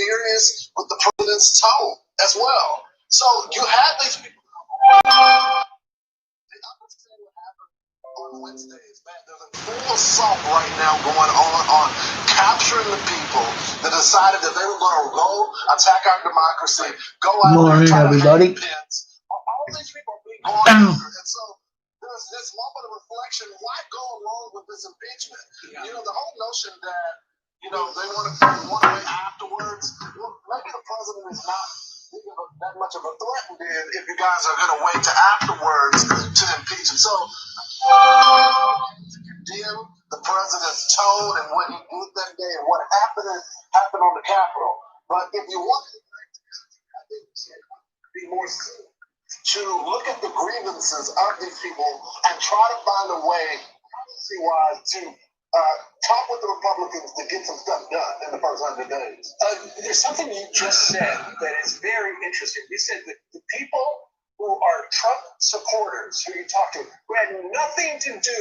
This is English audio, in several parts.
furious with the president's tone as well. So you have these people. On Wednesdays, man, there's a full assault right now going on capturing the people that decided that they were going to go attack our democracy, go out there and try to hang Pence. All these people are being gone after, and so there's this moment of reflection. Why go along with this impeachment? You know, the whole notion that they want to one way afterwards. Well, maybe the president is not that much of a threat if you guys are going to wait to afterwards to impeach him. So condemn the president's tone and what he did that day and what happened on the Capitol. But if you want I think be more to look at the grievances of these people and try to find a way, policy-wise, to talk with the Republicans to get some stuff done in the first 100 days. There's something you just said that is very interesting. You said that the people who are Trump supporters, who you talk to, who had nothing to do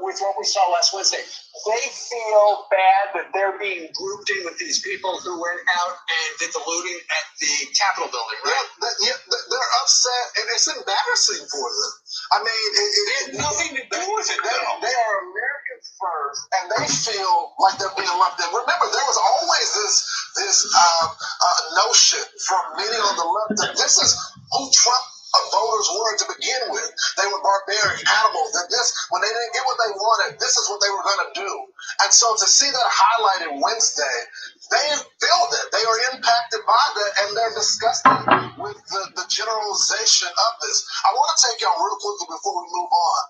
with what we saw last Wednesday, they feel bad that they're being grouped in with these people who went out and did the looting at the Capitol building, right? Yeah, they're upset, and it's embarrassing for them. I mean, it had nothing to do with it. They are Americans first, and they feel like they're being left in. Remember, there was always this notion from many on the left that this is who Trump voters were to begin with. They were barbaric animals, and when they didn't get what they wanted, this is what they were going to do. And so to see that highlighted Wednesday, they feel that. They are impacted by that, and they're disgusted with the generalization of this. I want to take y'all real quickly before we move on.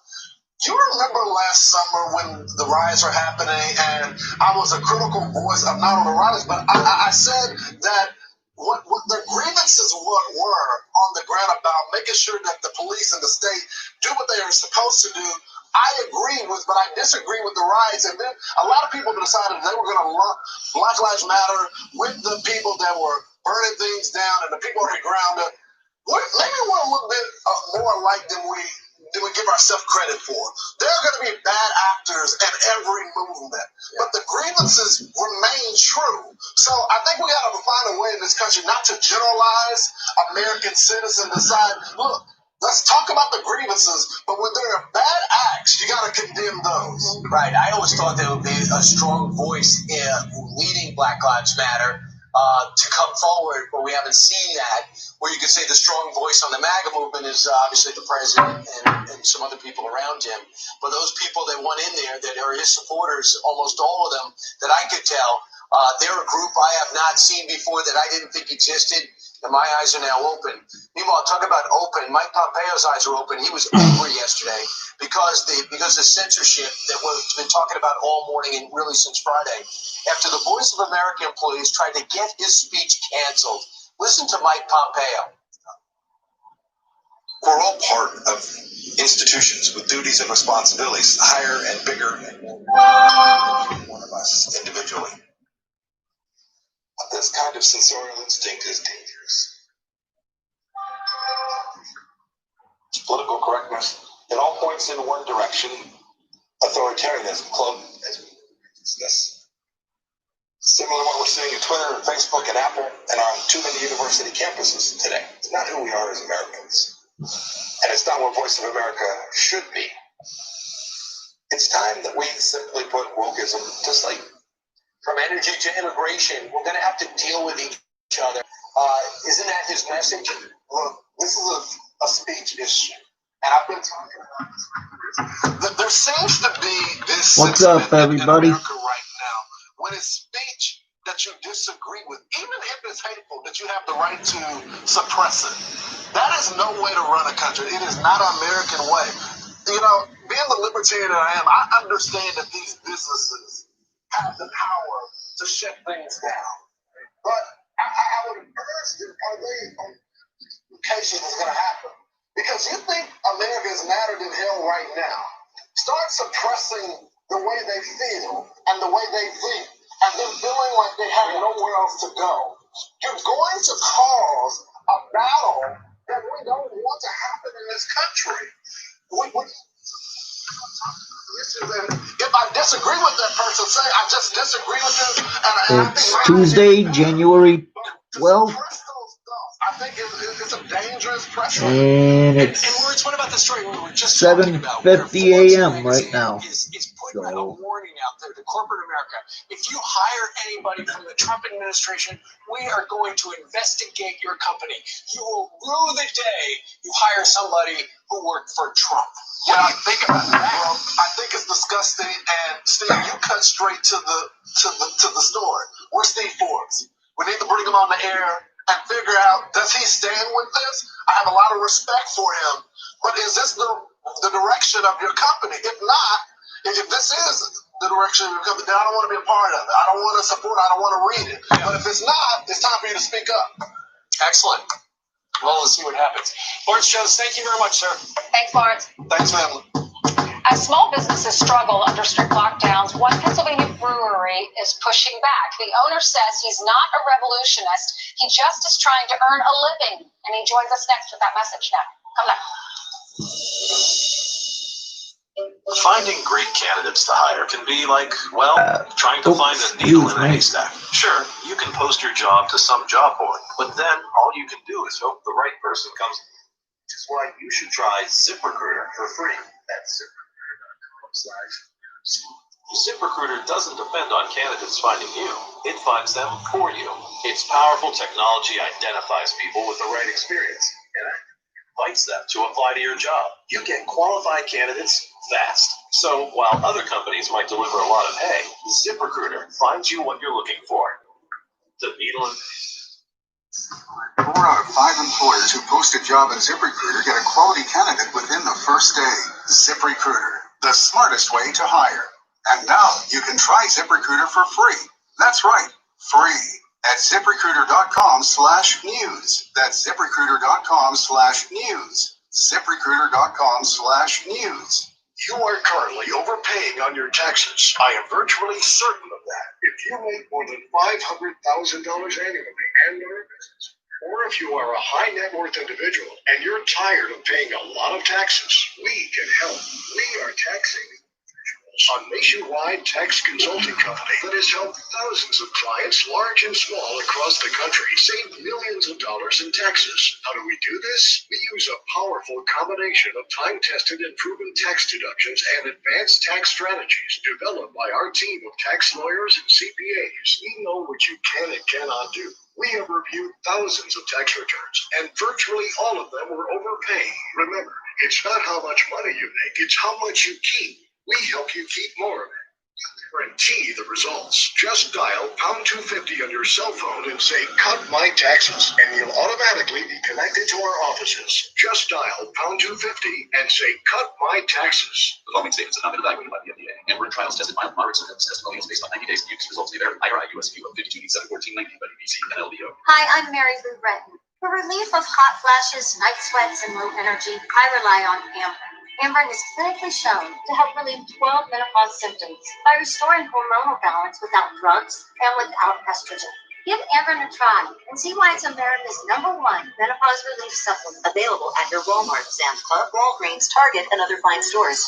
Do you remember last summer when the riots were happening, and I was a critical voice of not only the riots, but I said that what their grievances were on the ground about making sure that the police and the state do what they are supposed to do, I agree with, but I disagree with the riots. And then a lot of people decided they were going to lump Black Lives Matter with the people that were burning things down and the people on the ground. Maybe we're a little bit more alike than we give ourselves credit for. There are going to be bad actors in every movement, but the grievances remain true. So I think we got to find a way in this country not to generalize American citizens, decide, look, let's talk about the grievances, but when there are bad acts, you got to condemn those. Right. I always thought there would be a strong voice leading Black Lives Matter to come forward, but we haven't seen that. Where you could say the strong voice on the MAGA movement is obviously the president and some other people around him. But those people that went in there that are his supporters, almost all of them that I could tell, they're a group I have not seen before that I didn't think existed. And my eyes are now open. Meanwhile, talk about open. Mike Pompeo's eyes are open. He was angry yesterday because the censorship that we've been talking about all morning and really since Friday. After the Voice of America employees tried to get his speech canceled. Listen to Mike Pompeo. We're all part of institutions with duties and responsibilities, higher and bigger and more than one of us individually. This kind of censorial instinct is dangerous. It's political correctness. It all points in one direction. Authoritarianism, club as we discuss. Similar to what we're seeing at Twitter and Facebook and Apple and on too many university campuses today. It's not who we are as Americans. And it's not what Voice of America should be. It's time that we simply put wokeism to sleep. From energy to immigration, we're going to have to deal with each other. Isn't that his message? Look, this is a speech issue. And I've been talking about this. There seems to be this What's up, everybody? In America right now, when it's speech that you disagree with, even if it's hateful, that you have the right to suppress it. That is no way to run a country. It is not an American way. You know, being the libertarian that I am, I understand that these businesses have the power to shut things down. But I would urge them, are they on occasion is going to happen? Because you think America is madder than hell right now. Start suppressing the way they feel and the way they think, and then feeling like they have nowhere else to go. You're going to cause a battle that we don't want to happen in this country. issues. And if I disagree with that person, say I just disagree with this. And I It's think Tuesday, January 12th, I think it's a dangerous pressure. and And it's Lawrence, what about the story we were just talking about? 7:50 a.m. right now. Is putting a So, warning out there to corporate America. If you hire anybody from the Trump administration, we are going to investigate your company. You will rue the day you hire somebody who worked for Trump. What do you think about that? Well, I think it's disgusting. And Steve, you cut straight to the story. Where's Steve Forbes? We need to bring him on the air and figure out, does he stand with this? I have a lot of respect for him, but is this the direction of your company? If not, if this is the direction of your company, then I don't want to be a part of it. I don't want to support it. I don't want to read it. But if it's not, it's time for you to speak up. Excellent. Well, let's see what happens. Lawrence Jones, thank you very much, sir. Thanks, Lawrence. Thanks, family. As small businesses struggle under strict lockdowns, one Pennsylvania brewery is pushing back. The owner says he's not a revolutionist. He just is trying to earn a living. And he joins us next with that message now. Come back. Finding great candidates to hire can be like, well, trying to find a needle in a haystack. Sure, you can post your job to some job board, but then all you can do is hope the right person comes. Which is why you should try ZipRecruiter for free. That's ZipRecruiter.com/news. ZipRecruiter doesn't depend on candidates finding you. It finds them for you. Its powerful technology identifies people with the right experience and invites them to apply to your job. You get qualified candidates fast. So while other companies might deliver a lot of hay, ZipRecruiter finds you what you're looking for. The needle in 4 out of 5 employers who post a job on ZipRecruiter get a quality candidate within the first day. ZipRecruiter, the smartest way to hire. And now you can try ZipRecruiter for free. That's right, free. At ZipRecruiter.com/news. That's ZipRecruiter.com/news. ZipRecruiter.com/news. You are currently overpaying on your taxes. I am virtually certain of that. If you make more than $500,000 annually and are a business, or if you are a high net worth individual and you're tired of paying a lot of taxes, we can help. We are taxing a nationwide tax consulting company that has helped thousands of clients, large and small, across the country save millions of dollars in taxes. How do we do this? We use a powerful combination of time-tested and proven tax deductions and advanced tax strategies developed by our team of tax lawyers and CPAs. We know what you can and cannot do. We have reviewed thousands of tax returns, and virtually all of them were overpaying. Remember, it's not how much money you make, it's how much you keep. We help you keep more of it. Guarantee the results. Just dial #250 on your cell phone and say, "Cut my taxes," and you'll automatically be connected to our offices. Just dial #250 and say, "Cut my taxes." The following statements have not been evaluated by the FDA, and were in trials tested mild, moderate symptoms, testimonials based on 90 days of use. Results may vary. IRI USQ of 52D71490 by BBC and LDO. Hi, I'm Mary Lou Retton. For relief of hot flashes, night sweats, and low energy, I rely on Amberen. Amberen is clinically shown to help relieve 12 menopause symptoms by restoring hormonal balance without drugs and without estrogen. Give Amberen a try and see why it's America's #1 menopause relief supplement. Available at your Walmart, Sam's Club, Walgreens, Target, and other fine stores.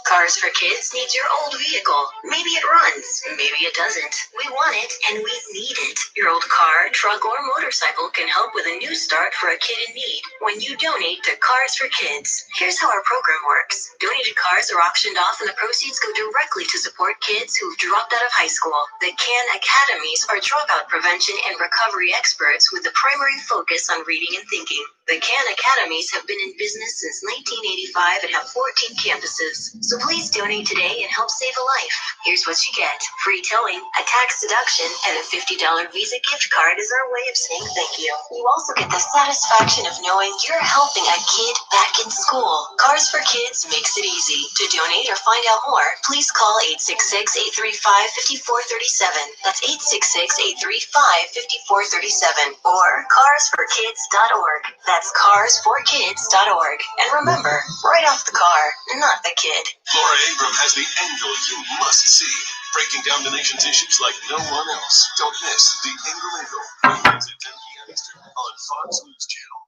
Cars for Kids needs your old vehicle. Maybe it runs, maybe it doesn't. We want it and we need it. Your old car, truck, or motorcycle can help with a new start for a kid in need when you donate to Cars for Kids. Here's how our program works. Donated cars are auctioned off and the proceeds go directly to support kids who've dropped out of high school. The CAN Academies are dropout prevention and recovery experts with the primary focus on reading and thinking. The CAN Academies have been in business since 1985 and have 14 campuses. So please donate today and help save a life. Here's what you get. Free towing, a tax deduction, and a $50 Visa gift card is our way of saying thank you. You also get the satisfaction of knowing you're helping a kid back in school. Cars for Kids makes it easy. To donate or find out more, please call 866-835-5437. That's 866-835-5437 or carsforkids.org. That's carsforkids.org. And remember, write off the car, not the kid. Laura Ingraham has the angle you must see, breaking down the nation's issues like no one else. Don't miss the Ingraham Angle, Wednesdays at 10 p.m. Eastern on Fox News Channel.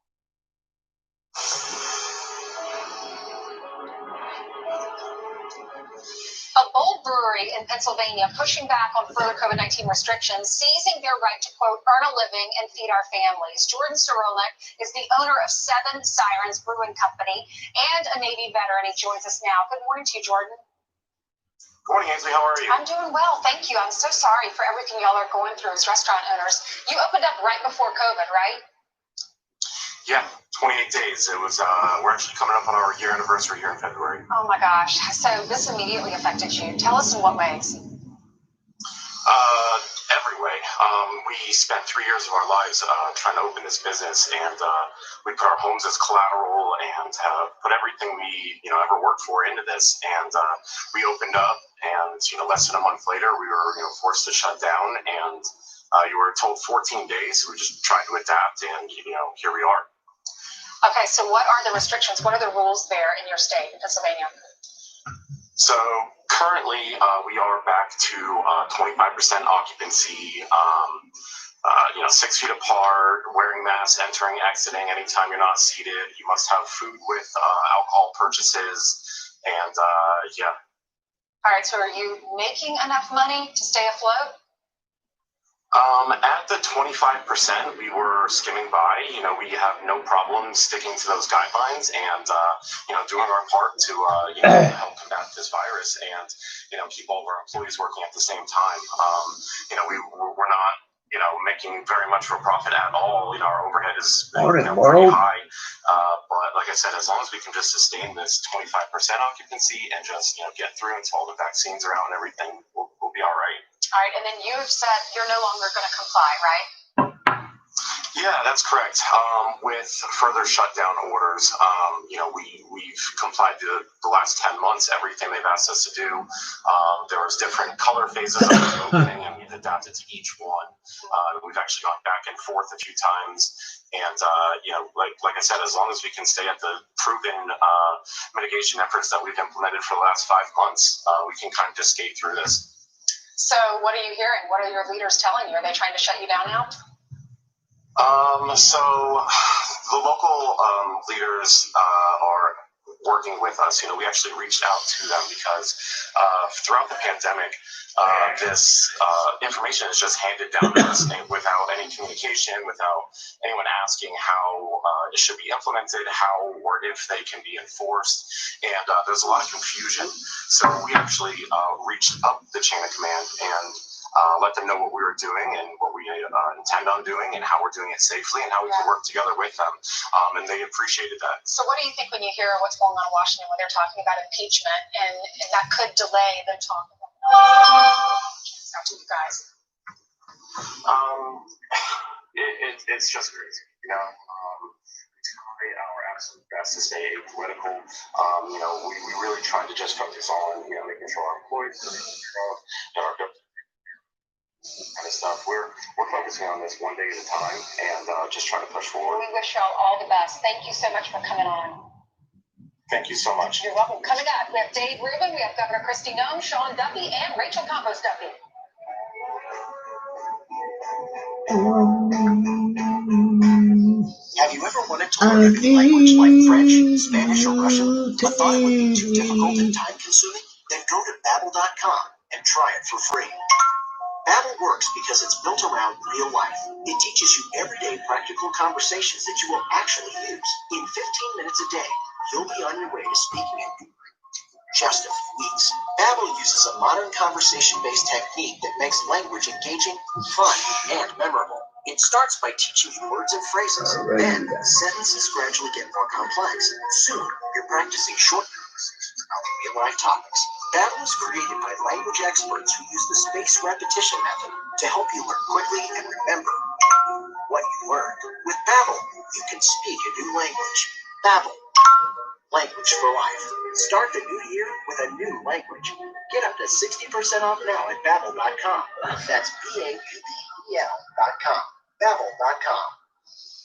A bold brewery in Pennsylvania pushing back on further COVID-19 restrictions, seizing their right to, quote, earn a living and feed our families. Jordan Sorolek is the owner of Seven Sirens Brewing Company and a Navy veteran. He joins us now. Good morning to you, Jordan. Good morning, Ainsley. How are you? I'm doing well, thank you. I'm so sorry for everything y'all are going through as restaurant owners. You opened up right before COVID, right? Yeah, 28 days. It was. We're actually coming up on our year anniversary here in February. Oh my gosh. So this immediately affected you. Tell us in what ways? Every way. We spent 3 years of our lives trying to open this business, and we put our homes as collateral and put everything we ever worked for into this. And we opened up, and less than a month later, we were forced to shut down. And you were told 14 days. We just tried to adapt, and here we are. Okay, so what are the restrictions? What are the rules there in your state, in Pennsylvania? So currently, we are back to 25% occupancy. 6 feet apart, wearing masks, entering, exiting. Anytime you're not seated, you must have food with alcohol purchases, and yeah. All right, so are you making enough money to stay afloat? At the 25%, we were skimming by. We have no problem sticking to those guidelines and, doing our part to, help combat this virus and, keep all of our employees working at the same time. We're not, making very much for profit at all. Our overhead is pretty high. But like I said, as long as we can just sustain this 25% occupancy and just, get through until all the vaccines are out and everything, we'll be all right. All right, and then you've said you're no longer going to comply, right? Yeah, that's correct. With further shutdown orders, we've complied to the last 10 months, everything they've asked us to do. There was different color phases of the opening, and we've adapted to each one. We've actually gone back and forth a few times. And, like I said, as long as we can stay at the proven mitigation efforts that we've implemented for the last 5 months, we can kind of just skate through this. So what are you hearing? What are your leaders telling you? Are they trying to shut you down now? So the local leaders are working with us. We actually reached out to them because throughout the pandemic, this information is just handed down to us without any communication, without anyone asking how it should be implemented, how or if they can be enforced. And there's a lot of confusion. So we actually reached up the chain of command and let them know what we were doing and what we intend on doing and how we're doing it safely and how we can work together with them. And they appreciated that. So what do you think when you hear what's going on in Washington when they're talking about impeachment and that could delay them talking about out to you guys? It's just crazy, We try our absolute best to stay apolitical. We really try to just focus on making sure our employees are our kind of stuff. We're focusing on this one day at a time and just trying to push forward. We wish y'all all the best. Thank you so much for coming on. Thank you so much. You're welcome. Coming up, we have Dave Rubin, we have Governor Kristi Noem, Sean Duffy, and Rachel Campos Duffy. Have you ever wanted to learn a new language like French, Spanish, or Russian, but thought it would be too difficult and time-consuming? Then go to Babbel.com and try it for free. Babbel works because it's built around real life. It teaches you everyday practical conversations that you will actually use. In 15 minutes a day, you'll be on your way to speaking in just a few weeks. Babbel uses a modern conversation-based technique that makes language engaging, fun, and memorable. It starts by teaching you words and phrases. Then, sentences gradually get more complex. Soon, you're practicing short conversations about real-life topics. Babbel was created by language experts who use the spaced repetition method to help you learn quickly and remember what you learned. With Babbel, you can speak a new language. Babbel, language for life. Start the new year with a new language. Get up to 60% off now at Babbel.com. That's Babbel.com. Babbel.com.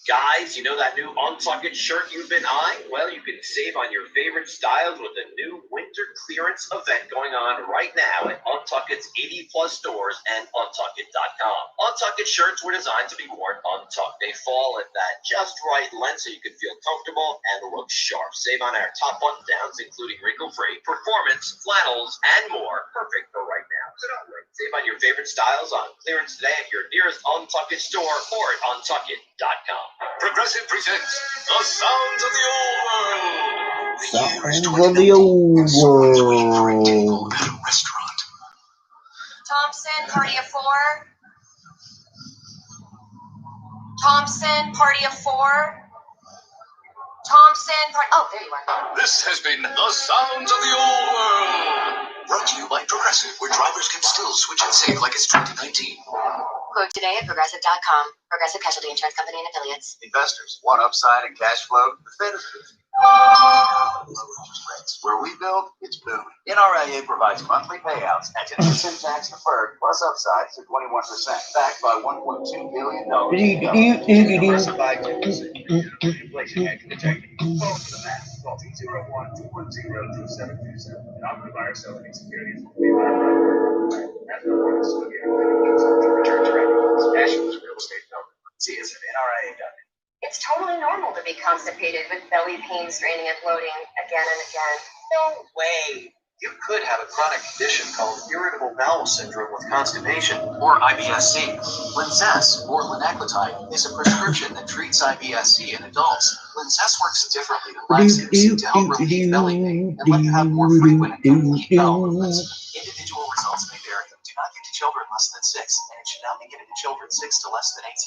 Guys, you know that new Untuck It shirt you've been eyeing? Well, you can save on your favorite styles with a new winter clearance event going on right now at Untuck It's 80-plus stores and untuckit.com. Untuck It shirts were designed to be worn untucked. They fall at that just right length so you can feel comfortable and look sharp. Save on our top button-downs, including wrinkle-free, performance, flannels, and more. Perfect for right now. So don't wait. Save on your favorite styles on clearance today at your nearest Untuck It store or at untuckit.com. Progressive presents The Sounds of the Old World. Sounds of the old world. Restaurant. Thompson, party of four. Thompson, party of four. Thompson, party. Oh, there you are. This has been The Sounds of the Old World. Brought to you by Progressive, where drivers can still switch and save like it's 2019. Quote today at progressive.com. Progressive Casualty Insurance Company and affiliates. Investors want upside and cash flow. The Fed is low interest rates. Where we build, it's booming. NRIA provides monthly payouts at 10% tax deferred plus upside to 21%, backed by $1.2 billion. Diversified 2%. Inflation hedge protected. Call for the math. Call 201-210-2727. And offer to buy or sell any securities. As performance will get returns revenue. National real estate development. See us at NRIA.net. It's totally normal to be constipated with belly pain, straining, and bloating again and again. No way. You could have a chronic condition called irritable bowel syndrome with constipation, or IBS-C. Linzess, or linaclotide, is a prescription that treats IBS-C in adults. Linzess works differently than laxatives to help relieve belly pain and let you have more frequent and complete bowel movements. Individual results may vary. Do not give to children less than 6, and it should not be given to children 6 to less than 18.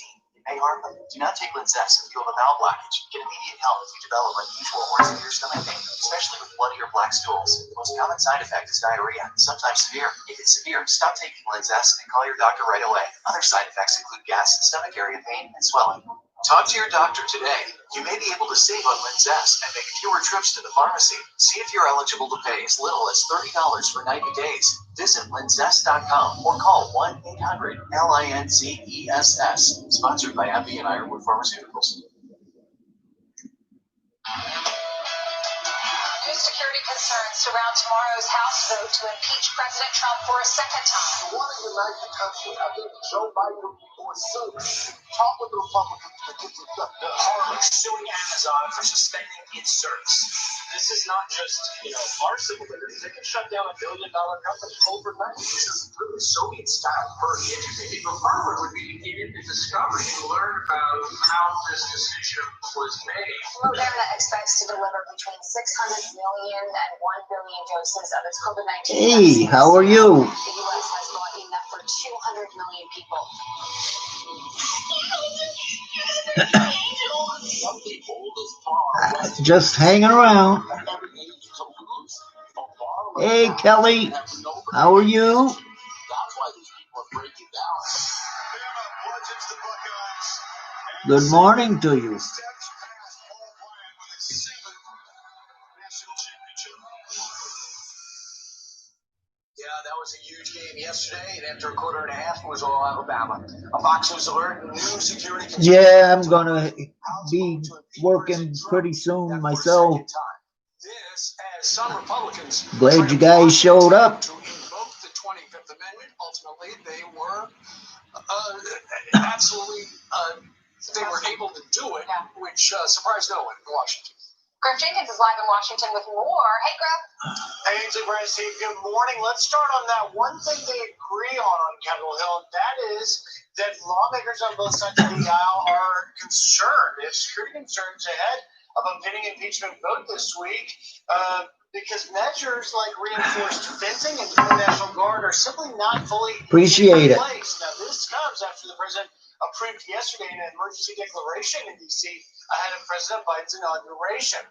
It may harm them. Do not take Linzess if you have a bowel blockage. Get immediate help if you develop unusual or severe stomach pain, especially with bloody or black stools. The most common side effect is diarrhea, sometimes severe. If it's severe, stop taking Linzess and call your doctor right away. Other side effects include gas, stomach area pain, and swelling. Talk to your doctor today. You may be able to save on Linzess and make fewer trips to the pharmacy. See if you're eligible to pay as little as $30 for 90 days. Visit linzess.com or call 1-800-LINZESS. Sponsored by AbbVie and Ironwood Pharmaceuticals. New security concerns surround tomorrow's House vote to impeach President Trump for a second time. You want to unite the country? I think Joe Biden or Sue talk with the Republicans to get this stuff done. Harlem suing Amazon for suspending its service. This is not just, our civil liberties. They can shut down $1 billion company overnight. This is really Soviet-style herd educating. The hard would be to get into discovery and learn about how this decision was made. Moderna expects to deliver between 600 million and 1 billion doses of its COVID-19 Hey, vaccine. how are you? The U.S. has bought enough for 200 million people. Just hanging around. Hey, Kelly, how are you? Good morning to you. Yeah, that was a huge game yesterday, and after a quarter and a half, it was all Alabama. A Fox News alert, new security concerns. Yeah, I'm gonna be working pretty soon myself. This, as some Republicans Glad you guys showed up. to invoke the 25th Amendment. Ultimately, they were absolutely they were able to do it, which surprised no one in Washington. Greg Jenkins is live in Washington with more. Hey, Greg. Hey, Ainsley, Brand, Steve, good morning. Let's start on that one thing they agree on Capitol Hill, and that is that lawmakers on both sides of the aisle are concerned. They have security concerns ahead of a pending impeachment vote this week because measures like reinforced fencing and the National Guard are simply not fully Appreciate in it. place. Now, this comes after the president approved yesterday an emergency declaration in D.C. ahead of President Biden's inauguration.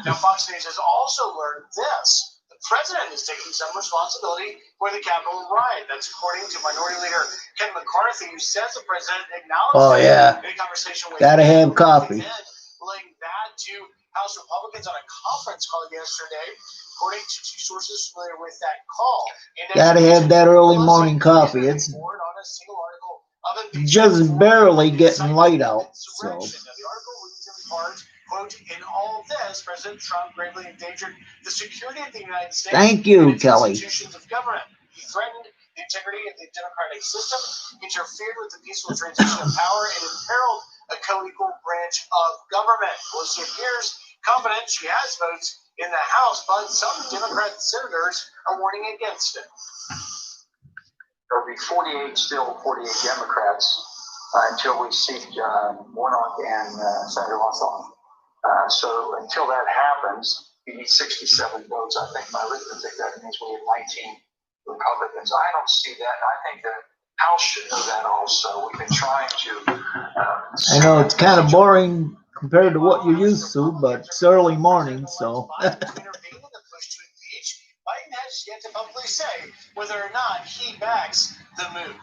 Now, Fox News has also learned this. The president is taking some responsibility for the Capitol riot. That's according to Minority Leader Kevin McCarthy, who says the president acknowledged in a conversation with Gotta have coffee. Laying that to House Republicans on a conference call yesterday, according to two sources familiar with that call. Gotta have that early morning coffee. It's on a single article of impeachment. just barely getting light out. So Now, the article reads in part, quote, in all of this, President Trump greatly endangered the security of the United States. thank you, and its Kelly. institutions of government. He threatened the integrity of the democratic system, interfered with the peaceful transition of power, and imperiled a co-equal branch of government. Pelosi appears confident she has votes in the House, but some Democrat senators are warning against it. There'll be 48 Democrats until we seat Warnock and Senator Latham. So until that happens, you need 67 votes. I think my arithmetic, that means we have 19 Republicans. I don't see that. I think the House should know that also. We've been trying to. I know it's kind of boring compared to what you're used to, but it's early morning, so. Intervene in the push to impeach. Biden has yet to publicly say whether or not he backs the move.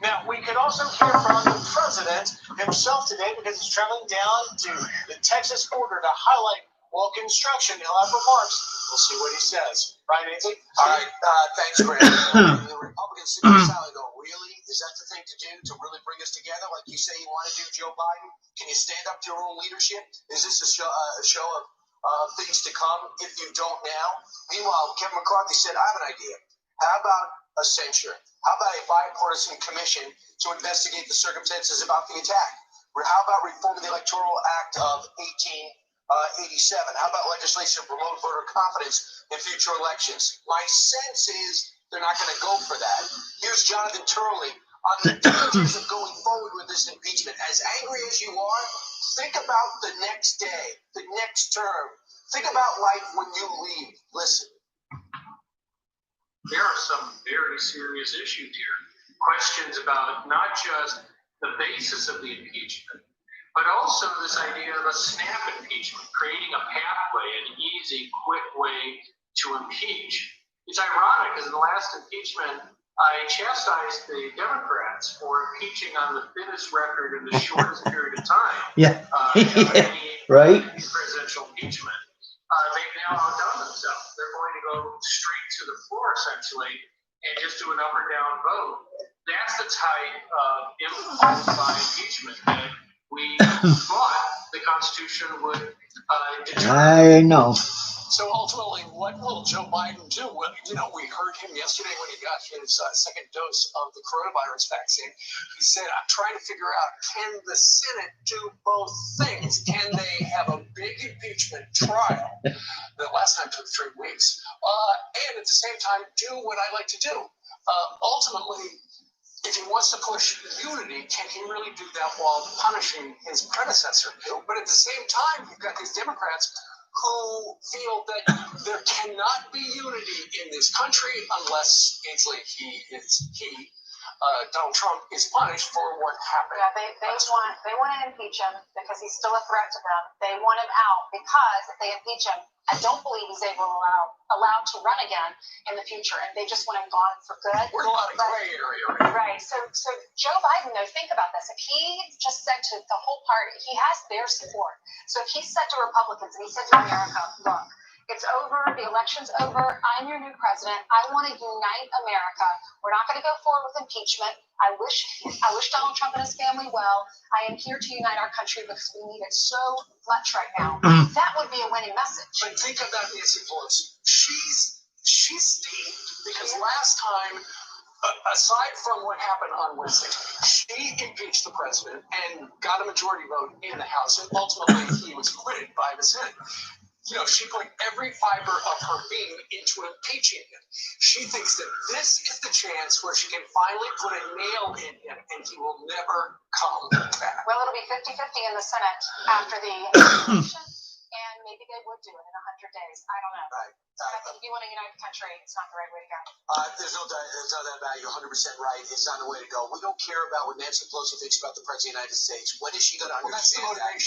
Now, we could also hear from the president himself today because he's traveling down to the Texas border to highlight wall construction. He'll have remarks. We'll see what he says. Brian Ainsley? All right, thanks, Greg. The Republicans sit aside and go, really? Is that the thing to do to really bring us together like you say you want to do, Joe Biden? Can you stand up to your own leadership? Is this a show of things to come if you don't now? Meanwhile, Kevin McCarthy said, I have an idea. How about a censure? How about a bipartisan commission to investigate the circumstances about the attack? Or how about reforming the Electoral Act of 1887? How about legislation to promote voter confidence in future elections? My sense is they're not going to go for that. Here's Jonathan Turley on the dangers of going forward with this impeachment. As angry as you are, think about the next day, the next term. Think about life when you leave. Listen. There are some very serious issues here. Questions about not just the basis of the impeachment, but also this idea of a snap impeachment, creating a pathway, an easy, quick way to impeach. It's ironic, because in the last impeachment, I chastised the Democrats for impeaching on the thinnest record in the shortest period of time. Yeah. Any Right. presidential impeachment. They've now outdone themselves. They're going to go straight to the floor, essentially, and just do an up or down vote. That's the type of influence by impeachment that we thought the Constitution would determine. I know. So ultimately, what will Joe Biden do? Well, we heard him yesterday when he got his second dose of the coronavirus vaccine. He said, I'm trying to figure out, can the Senate do both things? Can they have a big impeachment trial that last time took 3 weeks? And at the same time, do what I like to do. Ultimately, if he wants to push unity, can he really do that while punishing his predecessor? But at the same time, you've got these Democrats who feel that there cannot be unity in this country unless Donald Trump is punished for what happened. Yeah, they want to impeach him because he's still a threat to them. They want him out because if they impeach him, I don't believe he's allowed to run again in the future, and they just want him gone for good. We're in a lot of gray area. Right. So Joe Biden, though, think about this. If he just said to the whole party, he has their support. So if he said to Republicans and he said to America, look, it's over, the election's over, I'm your new president, I want to unite America. We're not going to go forward with impeachment. I wish Donald Trump and his family well. I am here to unite our country because we need it so much right now. That would be a winning message. But think about Nancy Pelosi. She's steamed because last time, aside from what happened on Wednesday, she impeached the president and got a majority vote in the House, and ultimately he was acquitted by the Senate. She put every fiber of her being into impeaching him. She thinks that this is the chance where she can finally put a nail in him and he will never come back. Well, it'll be 50-50 in the Senate after the election, and maybe they would do it in 100 days. I don't know. Right. I think if you want to unite the country, it's not the right way to go. There's no doubt about it. You're 100% right. It's not the way to go. We don't care about what Nancy Pelosi thinks about the President of the United States. When is she going to understand that?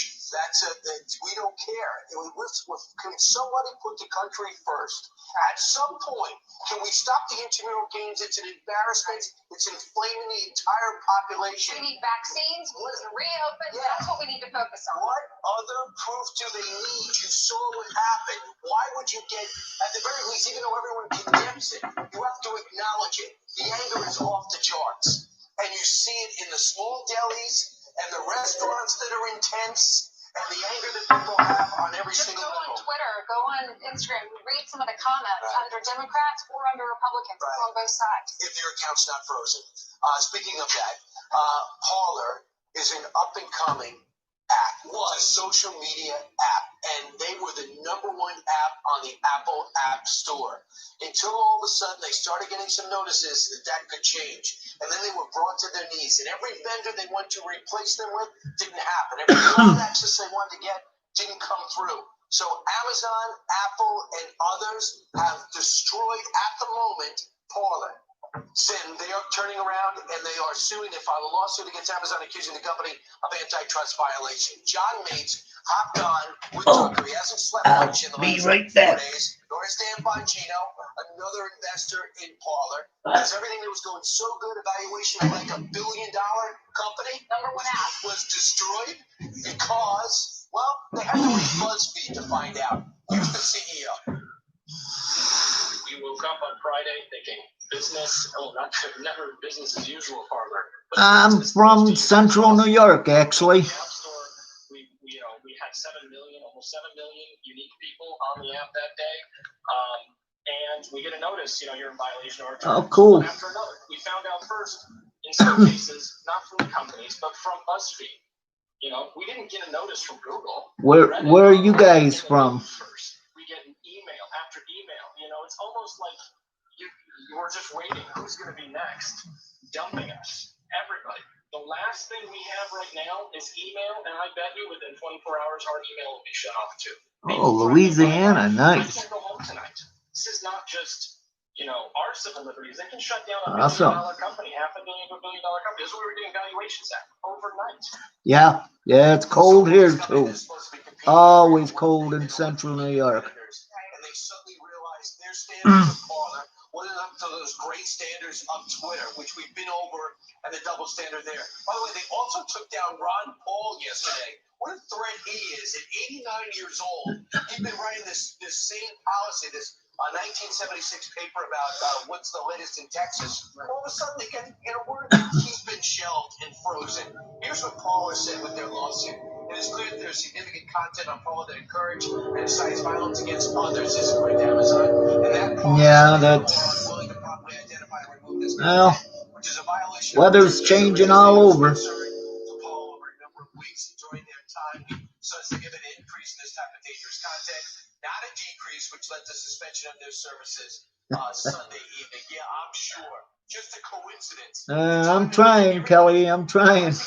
We don't care. Can somebody put the country first? At some point, can we stop the intramural games? It's an embarrassment. It's inflaming the entire population. We need vaccines. We need to reopen. Yeah. That's what we need to focus on. What other proof do they need? You saw what happened. Why would you get, at the very least, even though everyone condemns it, you have to acknowledge it. The anger is off the charts. and you see it in the small delis and the restaurants that are intense, and the anger that people have on every Just single go on level. Twitter, go on Instagram, read some of the comments under Democrats or under Republicans on both sides. If your account's not frozen. Speaking of that, Parler is an up-and-coming app. It's a social media app, and they were the #1 app on the Apple App Store. Until all of a sudden they started getting some notices that could change. And then they were brought to their knees, and every vendor they went to replace them with didn't happen. Every cloud access they wanted to get didn't come through. So Amazon, Apple, and others have destroyed at the moment Parler. And they are turning around and they are suing. They filed a lawsuit against Amazon accusing the company of antitrust violation. John Mates hopped on with Tucker. He hasn't slept much in the last 4 days. Nor has Dan Bongino, another investor in Parler. Because everything that was going so good, evaluation of like $1 billion company, #1 app was destroyed because, well, they had to read BuzzFeed to find out. Here's the CEO. We woke up on Friday thinking business, never business as usual, Parler. I'm from Central New York, actually. The App Store, we had 7 million, almost 7 million unique people on the app that day. And we get a notice, you're in violation of our terms. Oh, cool. One after another. We found out first, in some cases, not from the companies, but from BuzzFeed. We didn't get a notice from Google. Where are you guys from? First, we get an email after email. It's almost like we're just waiting. Who's going to be next? Dumping us. Everybody. The last thing we have right now is email, and I bet you within 24 hours, our email will be shut off too. Oh, Louisiana, nice. I can't go home tonight. This is not just, our civil liberties. They can shut down a $1 Awesome. billion company, $500 million to $1 billion company. This is what we were doing valuations at overnight. Yeah, it's cold here too. Always cold in Central New York. And they suddenly realized their standards of Parler wasn't up to those great standards of Twitter, which we've been over, and the double standard there. By the way, they also took down Ron Paul yesterday. What a threat he is. At 89 years old, he's been writing this same policy, this 1976 paper about what's the latest in Texas. All of a sudden, they get a word. He's been shelved and frozen. Here's what Parler said with their lawsuit. It is clear that there's significant content on Parler that encourage and incites violence against others, is according to Amazon. And that that's well, weather's changing all over. During their time, so it's a given increase in this type of dangerous content, not a decrease, which led to suspension of their services Sunday evening. Yeah, I'm sure. Just a coincidence. I'm trying, Kelly. I'm trying. And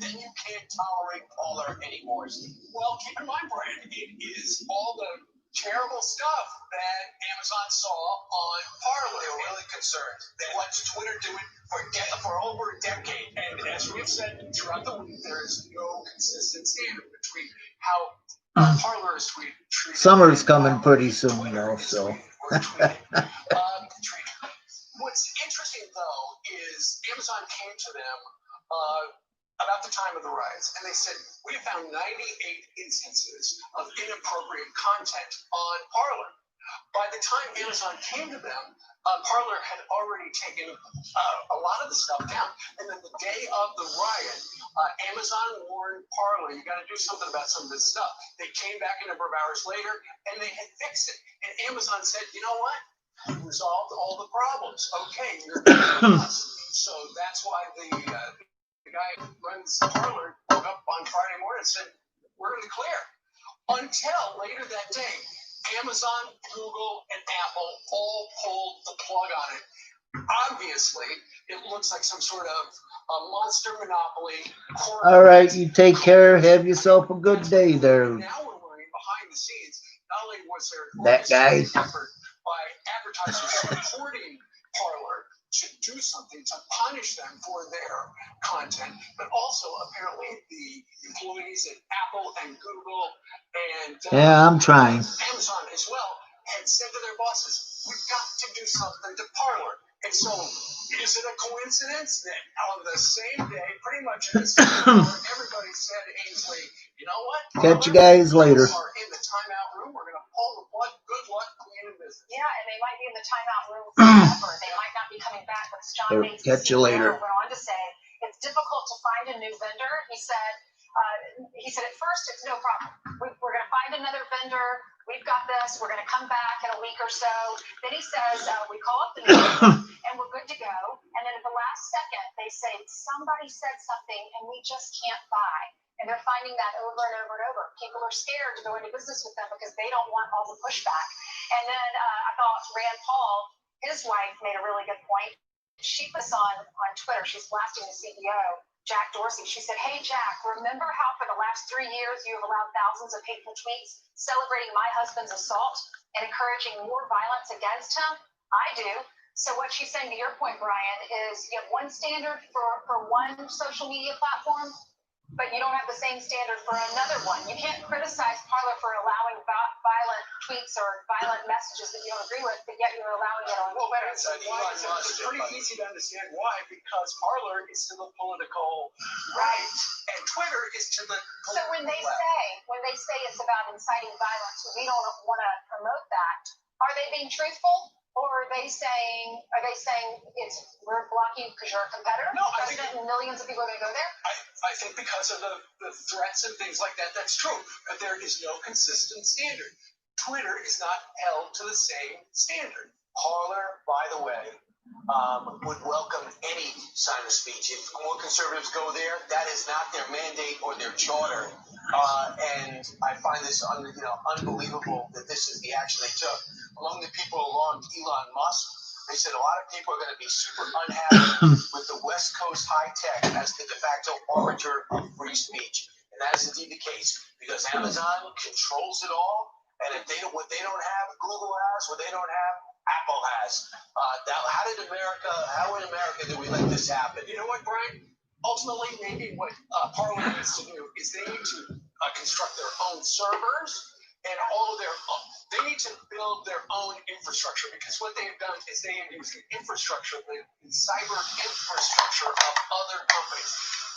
then you can't tolerate Parler anymore. Well, keep in mind, Brian, it is all the terrible stuff that Amazon saw on Parler. They were really concerned. They watched Twitter do it for over a decade. And as we've said throughout the week, there is no consistency between how Parler is treated. Summer's coming pretty soon, though, so. What's interesting, though, is Amazon came to them about the time of the riots, and they said, we have found 98 instances of inappropriate content on Parler. By the time Amazon came to them, Parler had already taken a lot of the stuff down. And then the day of the riot, Amazon warned Parler, you got to do something about some of this stuff. They came back a number of hours later, and they had fixed it. And Amazon said, you know what? We resolved all the problems. Okay, you're with us. So that's why the guy who runs Parler woke up on Friday morning and said, we're in the clear. Until later that day, Amazon, Google, and Apple all pulled the plug on it. Obviously, it looks like some sort of a monster monopoly. All right, you take care. Have yourself a good day there. Now we're learning behind the scenes, not only was there that guy effort by advertisers supporting Parler to do something to punish them for their content, but also apparently the employees at Apple and Google and yeah, I'm trying. Amazon as well had said to their bosses, we've got to do something to Parler. And so, is it a coincidence that on the same day, pretty much in the same hour, everybody said, Ainsley, you know what? Catch you guys later. Are in the timeout room. We're going to pull the plug. Good luck cleaning business. Yeah, and they might be in the timeout room forever. They might not be coming back with John Mates Catch you later. Went on to say it's difficult to find a new vendor. He said at first it's no problem. We're going to find another vendor. We've got this. We're going to come back in a week or so. Then he says we call up the new vendor and we're good to go. And then at the last second they say somebody said something and we just can't buy. And they're finding that over and over and over. People are scared to go into business with them because they don't want all the pushback. And then I thought Rand Paul, his wife, made a really good point. She put this on Twitter. She's blasting the CEO, Jack Dorsey. She said, "Hey, Jack, remember how for the last 3 years you have allowed thousands of hateful tweets celebrating my husband's assault and encouraging more violence against him? I do." So what she's saying, to your point, Brian, is you have one standard for one social media platform, but you don't have the same standard for another one. You can't criticize Parler for allowing violent tweets or violent messages that you don't agree with, but yet you're allowing it on Twitter. It's pretty easy to understand why, because Parler is to the political right, and Twitter is to the So when they say it's about inciting violence, we don't want to promote that. Are they being truthful? Or are they saying it's we're blocking because you're a competitor? No, I think millions of people are going to go there. I think because of the threats and things like that, that's true. But there is no consistent standard. Twitter is not held to the same standard. Parler, by the way, would welcome any sign of speech. If more conservatives go there, that is not their mandate or their charter. And I find this unbelievable that this is the action they took. Among the people alarmed, Elon Musk, they said a lot of people are going to be super unhappy with the West Coast high tech as the de facto arbiter of free speech. And that is indeed the case because Amazon controls it all. And if what they don't have, Google has, what they don't have, Apple has. How in America did we let this happen? You know what, Brian? Ultimately, maybe what Parler needs to do is they need to construct their own servers and they need to build their own infrastructure, because what they have done is they have used the infrastructure, the cyber infrastructure of other companies.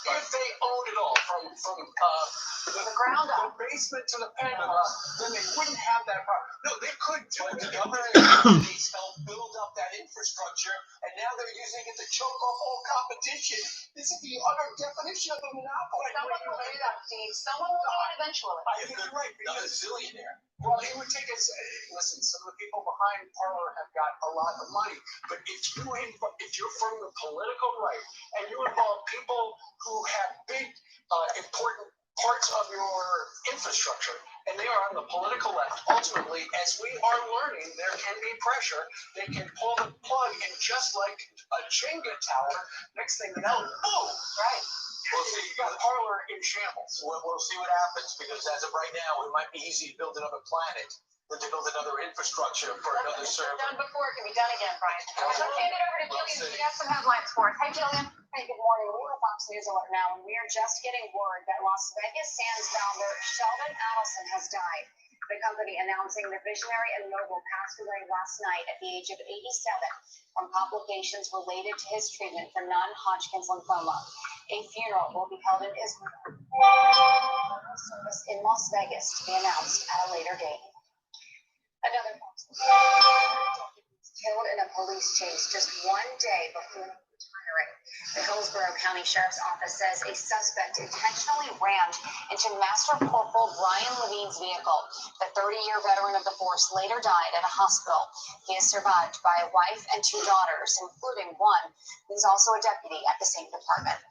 If they own it all from the ground up, the basement to the penthouse, then they wouldn't have that problem. No, they could do it. The government companies helped build up that infrastructure, and now they're using it to choke off all competition. This is the utter definition of a monopoly. Someone will do that, Steve. Someone will do it eventually. I think you're right. Not a zillionaire. Well, it would take us. Listen, some of the people behind Parler have got a lot of money, but if you're from the political right and you involve people who have big, important parts of your infrastructure, and they are on the political left, ultimately, as we are learning, there can be pressure. They can pull the plug, and just like a Jenga tower, next thing you know, boom! Right. Well, see, you got Parler in shambles. We'll see what happens, because as of right now, it might be easy to build another planet than to build another infrastructure for another server. Done before, it can be done again, Brian. Let's hand it over to Jillian. She has some headlines for us. Hey, Jillian. Hey, good morning. We're at Fox News Alert now, and we are just getting word that Las Vegas Sands founder Sheldon Adelson has died. The company announcing the visionary and mogul passed away last night at the age of 87 from complications related to his treatment for non-Hodgkin's lymphoma. A funeral will be held in Israel service in Las Vegas to be announced at a later date. Another Fox News killed in a police chase just one day before retiring. The Hillsborough County Sheriff's Office says a suspect intentionally rammed into Master Corporal Brian Levine's vehicle. The 30-year veteran of the force later died at a hospital. He is survived by a wife and 2 daughters, including one who's also a deputy at the same department.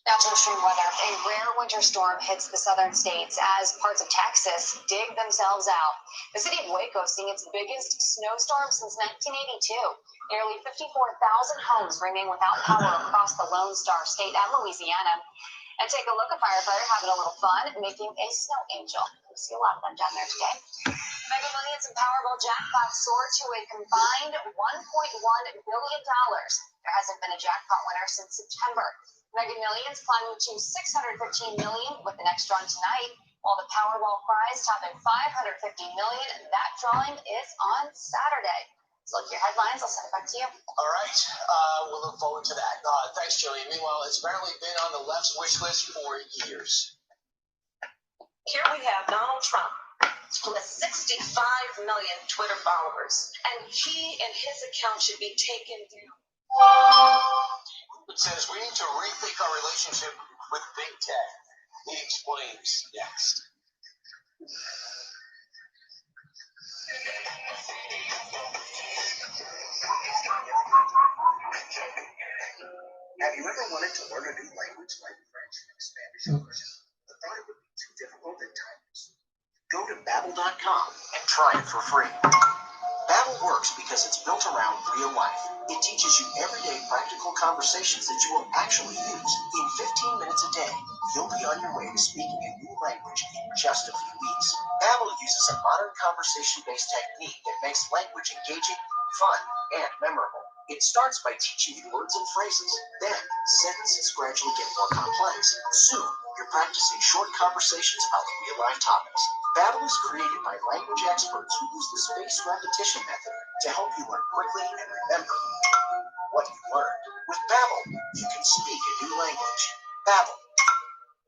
Now to extreme weather. A rare winter storm hits the southern states as parts of Texas dig themselves out. The city of Waco is seeing its biggest snowstorm since 1982. Nearly 54,000 homes remain without power across the Lone Star State and Louisiana. And take a look at firefighters having a little fun making a snow angel. We see a lot of them down there today. Mega Millions and Powerball jackpot soared to a combined $1.1 billion. There hasn't been a jackpot winner since September. Mega Millions climbing to $615 million with the next drawing tonight, while the Powerball prize topping $550 million. And that drawing is on Saturday. So look at your headlines. I'll send it back to you. All right. We'll look forward to that. Thanks, Jillian. Meanwhile, it's apparently been on the left's wish list for years. Here we have Donald Trump with 65 million Twitter followers, and he and his account should be taken down. It says we need to rethink our relationship with big tech. He explains next. Have you ever wanted to learn a new language like French or Spanish or Russian, but thought it would be too difficult at times? Go to Babbel.com and try it for free. Babbel works because it's built around real life. It teaches you everyday practical conversations that you will actually use. In 15 minutes a day, you'll be on your way to speaking a new language in just a few weeks. Babbel uses a modern conversation-based technique that makes language engaging, fun, and memorable. It starts by teaching you words and phrases. Then, sentences gradually get more complex. Soon, you're practicing short conversations about real-life topics. Babbel is created by language experts who use the spaced repetition method to help you learn quickly and remember what you've learned. With Babbel, you can speak a new language. Babbel,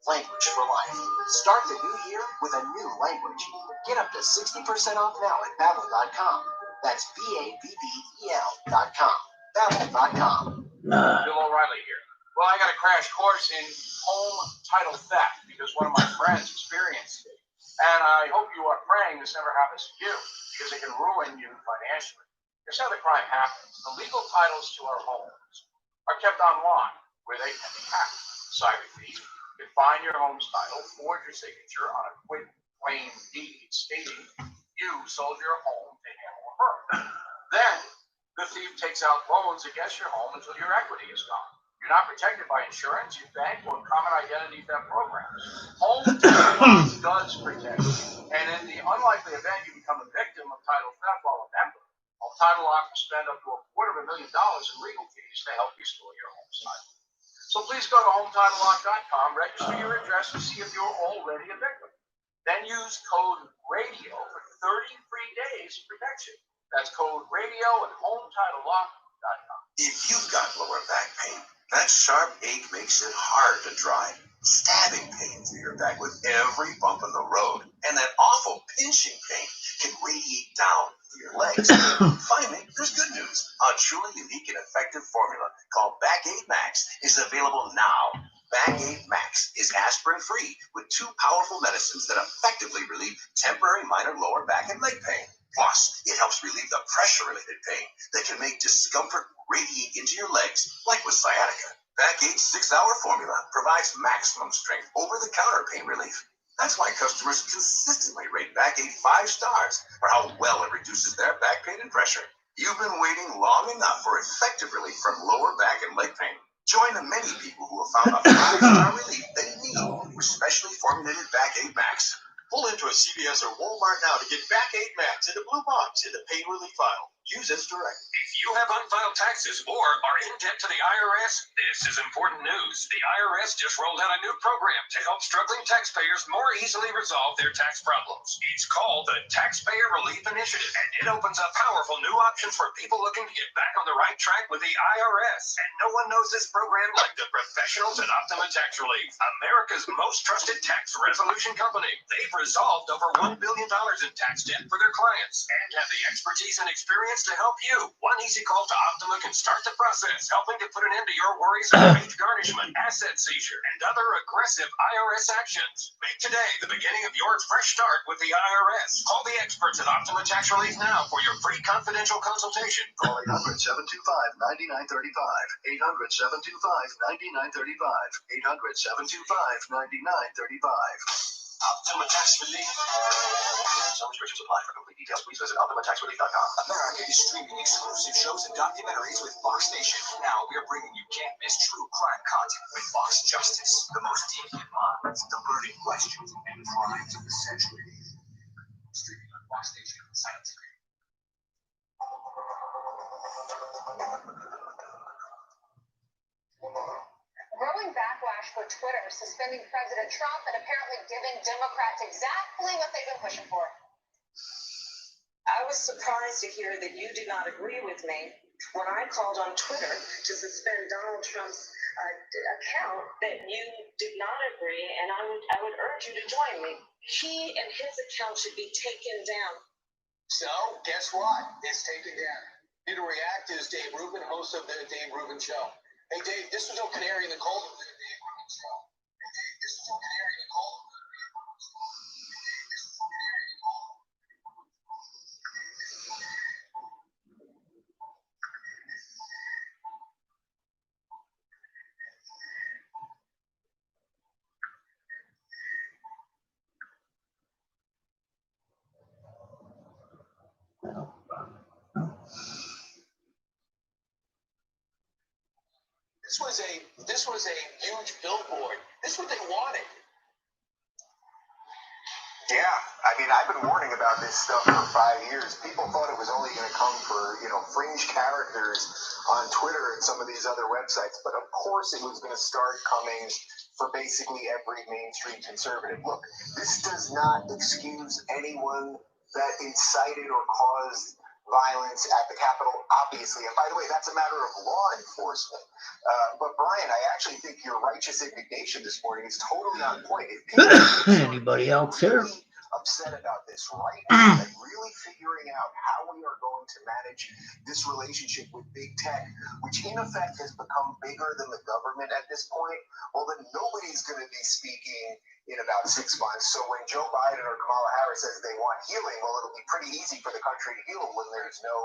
language for life. Start the new year with a new language. Get up to 60% off now at Babbel.com. That's Babbel.com. Babbel.com. Bill O'Reilly here. Well, I got a crash course in home title theft because one of my friends experienced it. And I hope you are praying this never happens to you because it can ruin you financially. Here's how the crime happens. The legal titles to our homes are kept online where they can be hacked. Cyber thieves can find your home's title, forge your signature on a quick claim deed stating you sold your home to him or her. Then the thief takes out loans against your home until your equity is gone. You're not protected by insurance, your bank, or common identity theft programs. Home Title does protect you. And in the unlikely event you become a victim of title theft while a member, Home Title Lock will spend up to $250,000 in legal fees to help restore your home's title. So please go to HometitleLock.com, register your address to see if you're already a victim. Then use code RADIO for 30 free days of protection. That's code RADIO at HometitleLock.com. If you've got lower back pain, that sharp ache makes it hard to drive. Stabbing pain through your back with every bump in the road. And that awful pinching pain can radiate down through your legs. Finally, there's good news. A truly unique and effective formula called Back-Aid Max is available now. Back-Aid Max is aspirin-free with 2 powerful medicines that effectively relieve temporary minor lower back and leg pain. Plus, it helps relieve the pressure-related pain that can make discomfort radiate into your legs, like with sciatica. Back-Aid's 6-hour formula provides maximum strength over-the-counter pain relief. That's why customers consistently rate Back-Aid 5 stars for how well it reduces their back pain and pressure. You've been waiting long enough for effective relief from lower back and leg pain. Join the many people who have found a 5-star relief they need with specially formulated Back-Aid Max. Pull into a CVS or Walmart now to get Back-Aid Max in a blue box in the pain relief aisle. Use as directed. If you have unfiled taxes or are in debt to the IRS, this is important news. The IRS just rolled out a new program to help struggling taxpayers more easily resolve their tax problems. It's called the Taxpayer Relief Initiative, and it opens up powerful new options for people looking to get back on the right track with the IRS. And no one knows this program like the professionals at Optima Tax Relief, America's most trusted tax resolution company. They've resolved over $1 billion in tax debt for their clients and have the expertise and experience to help you. One easy call to Optima can start the process, helping to put an end to your worries of wage garnishment, asset seizure, and other aggressive IRS actions. Make today the beginning of your fresh start with the IRS. Call the experts at Optima Tax Relief now for your free confidential consultation. Call 800-725-9935. 800-725-9935. 800-725-9935. Optima Tax Relief. Some restrictions apply. For complete details, please visit OptimaTaxRelief.com. America is streaming exclusive shows and documentaries with Fox Nation. Now we're bringing you can't-miss true crime content with Fox Justice. The most deviant minds, the burning questions, and crimes of the century. Streaming on Fox Nation. Science. Growing backlash for Twitter suspending President Trump and apparently giving Democrats exactly what they've been pushing for. I was surprised to hear that you did not agree with me when I called on Twitter to suspend Donald Trump's account, that you did not agree, and I would urge you to join me. He and his account should be taken down. So, guess what? It's taken down. Here to react is Dave Rubin, host of the Dave Rubin Show. Hey, Dave, this was no canary in the coal. This was a huge billboard. This is what they wanted. Yeah, I mean, I've been warning about this stuff for 5 years. People thought it was only going to come for, fringe characters on Twitter and some of these other websites, but of course it was going to start coming for basically every mainstream conservative. Look, this does not excuse anyone that incited or caused violence at the Capitol, obviously. And by the way, that's a matter of law enforcement. But Brian, I actually think your righteous indignation this morning is totally on point. If people Anybody else here? upset about this right now and really figuring out how we are going to manage this relationship with big tech, which in effect has become bigger than the government at this point, well, then nobody's going to be speaking in about 6 months. So when Joe Biden or Kamala Harris says they want healing, well, it'll be pretty easy for the country to heal when there's no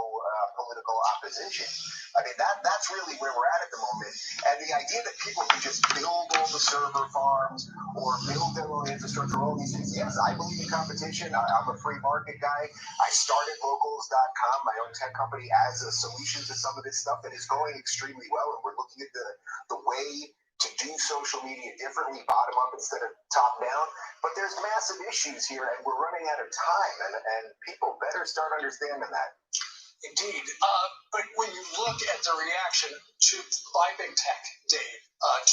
political opposition. I mean, that's really where we're at the moment. And the idea that people can just build all the server farms or build their own infrastructure, all these things. Yes, I believe in competition. I'm a free market guy. I started Locals.com, my own tech company, as a solution to some of this stuff that is going extremely well. And we're looking at the way to do social media differently, bottom up instead of top down. But there's massive issues here, and we're running out of time, and people better start understanding that. Indeed. But when you look at the reaction by big tech, Dave,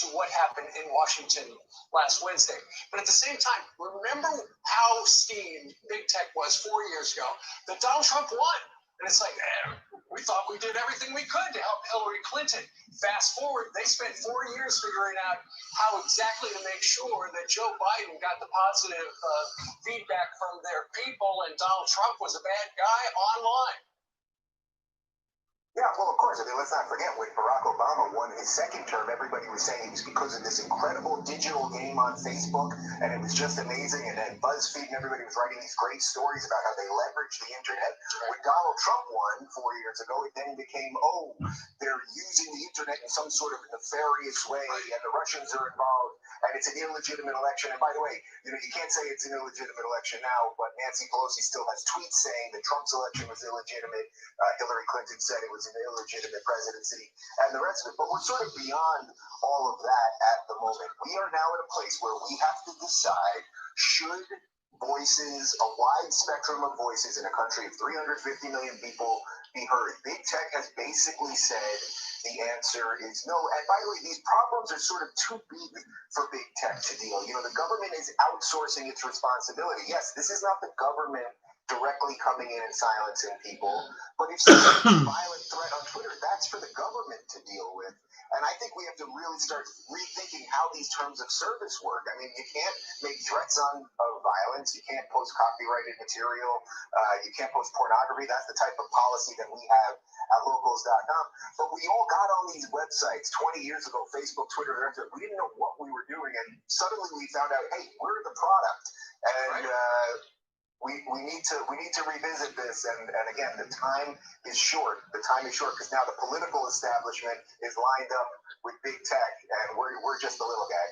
to what happened in Washington last Wednesday, but at the same time, remember how steamed big tech was 4 years ago, that Donald Trump won. And it's like, we thought we did everything we could to help Hillary Clinton. Fast forward, they spent 4 years figuring out how exactly to make sure that Joe Biden got the positive feedback from their people and Donald Trump was a bad guy online. Yeah, well, of course. I mean, let's not forget when Barack Obama won his second term, everybody was saying it was because of this incredible digital game on Facebook, and it was just amazing. And then BuzzFeed and everybody was writing these great stories about how they leveraged the internet. When Donald Trump won 4 years ago, it then became, they're using the internet in some sort of nefarious way, and the Russians are involved, and it's an illegitimate election. And by the way, you can't say it's an illegitimate election now, but Nancy Pelosi still has tweets saying that Trump's election was illegitimate. Hillary Clinton said it was an illegitimate presidency, and the rest of it. But we're sort of beyond all of that at the moment. We are now at a place where we have to decide, should voices, a wide spectrum of voices in a country of 350 million people be heard? Big tech has basically said the answer is no. And by the way, these problems are sort of too big for big tech to deal. The government is outsourcing its responsibility. Yes, this is not the government directly coming in and silencing people, but if someone makes a violent threat on Twitter, that's for the government to deal with. And I think we have to really start rethinking how these terms of service work. I mean, you can't make threats of violence. You can't post copyrighted material. You can't post pornography. That's the type of policy that we have at Locals.com. But we all got on these websites 20 years ago, Facebook, Twitter, we didn't know what we were doing. And suddenly we found out, hey, we're the product. And we need to revisit this, and again, the time is short. The time is short because now the political establishment is lined up with big tech, and we're just a little guy.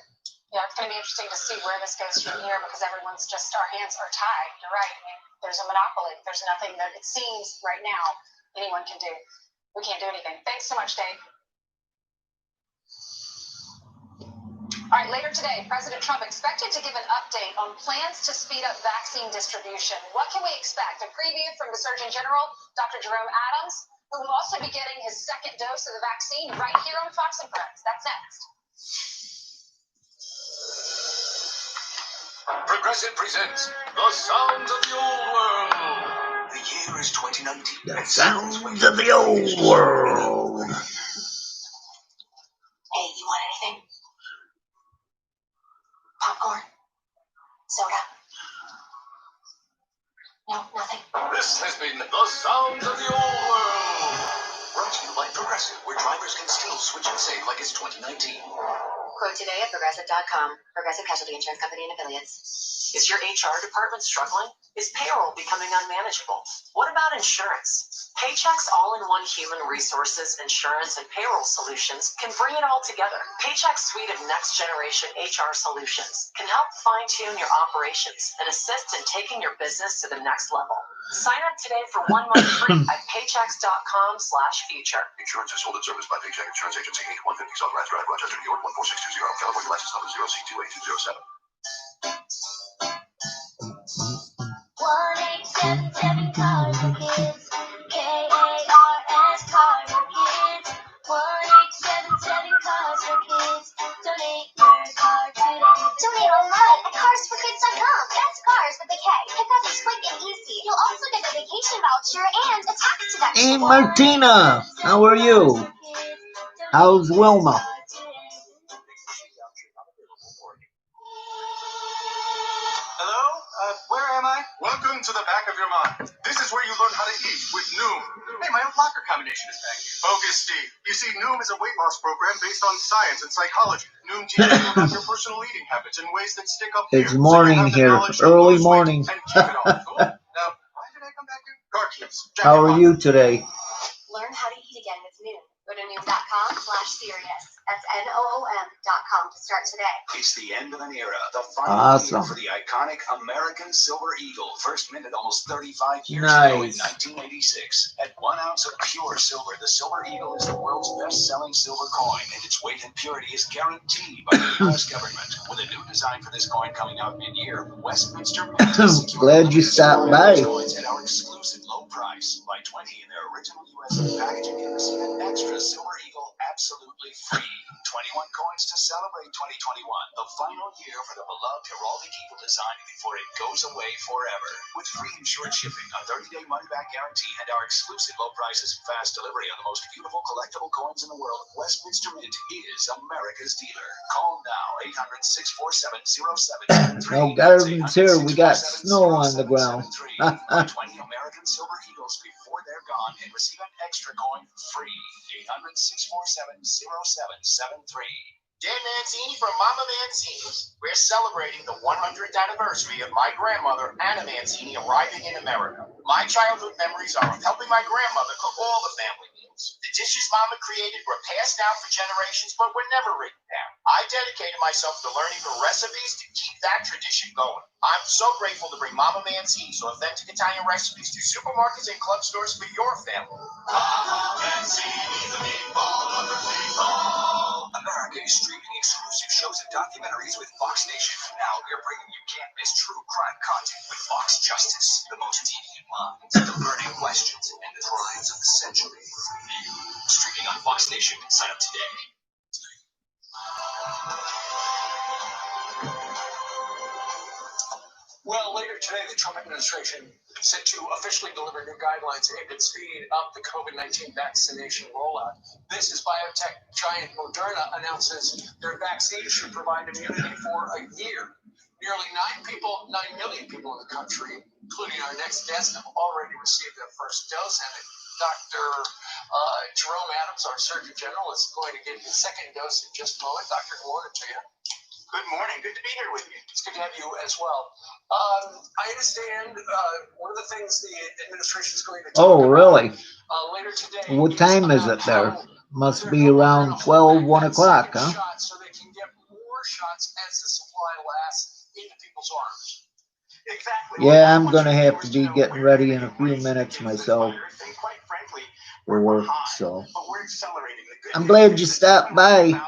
Yeah, it's going to be interesting to see where this goes from here because our hands are tied. You're right. I mean, there's a monopoly. There's nothing that it seems right now anyone can do. We can't do anything. Thanks so much, Dave. All right, later today, President Trump expected to give an update on plans to speed up vaccine distribution. What can we expect? A preview from the Surgeon General, Dr. Jerome Adams, who will also be getting his second dose of the vaccine right here on Fox and Friends. That's next. Progressive presents The Sounds of the Old World. The year is 2019. The Sounds of the Old World. Hey, you want anything? Popcorn? Soda? No, nothing. This has been The Sounds of the Old World. Progressive, where drivers can still switch and save like it's 2019. Quote today at Progressive.com. Progressive Casualty Insurance Company and Affiliates. Is your HR department struggling? Is payroll becoming unmanageable? What about insurance? Paychex all-in-one human resources, insurance, and payroll solutions can bring it all together. Paychex suite of next-generation HR solutions can help fine-tune your operations and assist in taking your business to the next level. Sign up today for 1 month free at paychex.com/future. Insurance is sold and serviced by Paycheck Insurance Agency, Inc., 150 South Grand Drive, Rochester, New York, 14620. California license number 0C28207. 1877 Carter Kids. KARS Carter Kids. 1877 Carter Kids. Donate your car today. Donate online at carsforkids.com. That's cars with a K. Pickup is quick and easy. You'll also get a vacation voucher and a tax deduction. Hey, Martina, how are you? How's Wilma? Hello? Where am I? Welcome to the back of your mind. This is where you learn how to eat with Noom. Hey, my own locker combination is back here. Focus, Steve. You see, Noom is a weight loss program based on science and psychology. Noom teaches you about your personal eating habits in ways that stick up here. It's morning here, early morning. And keep it all cool. Now, why did I come back here? Cartoons. How are you today? Learn how to eat again with Noom. Go to Noom.com/serious. That's NOOM.com to start today. It's the end of an era. The final Awesome. year for the iconic American Silver Eagle, first minted almost 35 years ago in Nice. 1986. At 1 ounce of pure silver, the Silver Eagle is the world's best-selling silver coin, and its weight and purity is guaranteed by the U.S. government. With a new design for this coin coming out mid-year, Westminster Mint has secured Glad you stopped by. coins at our exclusive low price. Buy 20 in their original USA packaging and receive an extra Silver Eagle absolutely free. 21 coins to celebrate 2021, the final year for the beloved heraldic eagle design before it goes away forever. With free insured shipping, a 30-day money-back guarantee, and our exclusive low prices and fast delivery on the most beautiful collectible coins in the world, Westminster Mint is America's dealer. Call now, 800-647-0773. No garbage here. We got snow on the ground. 20 American Silver Eagles before they're gone and receive an extra coin free. 800-647-0773. Dan Mancini from Mama Mancini's. We're celebrating the 100th anniversary of my grandmother, Anna Mancini, arriving in America. My childhood memories are of helping my grandmother cook all the family meals. The dishes Mama created were passed down for generations, but were never written down. I dedicated myself to learning her recipes to keep that tradition going. I'm so grateful to bring Mama Mancini's authentic Italian recipes to supermarkets and club stores for your family. Mama Mancini, the meatball of the people. America is streaming exclusive shows and documentaries with Fox Nation. Now we're bringing you can't-miss true crime content with Fox Justice. The most deviant minds, the burning questions, and the crimes of the century. Streaming on Fox Nation. Sign up today. Well, later today, the Trump administration set to officially deliver new guidelines aimed at speeding up the COVID-19 vaccination rollout. This is biotech giant Moderna announces their vaccine should provide immunity for a year. Nearly 9 million people in the country, including our next guest, have already received their first dose. And Dr. Jerome Adams, our Surgeon General, is going to get his second dose in just a moment. Doctor, good morning to you. Good morning. Good to be here with you. It's good to have you as well. I understand one of the things the administration is going to Oh, really? later today. What time is it there? Must be around 12, 1 o'clock, huh? So they can get more shots as the supply lasts into people's arms. Exactly. Yeah, I'm going to have to be getting ready in a few minutes myself for work, so. I'm glad you stopped by.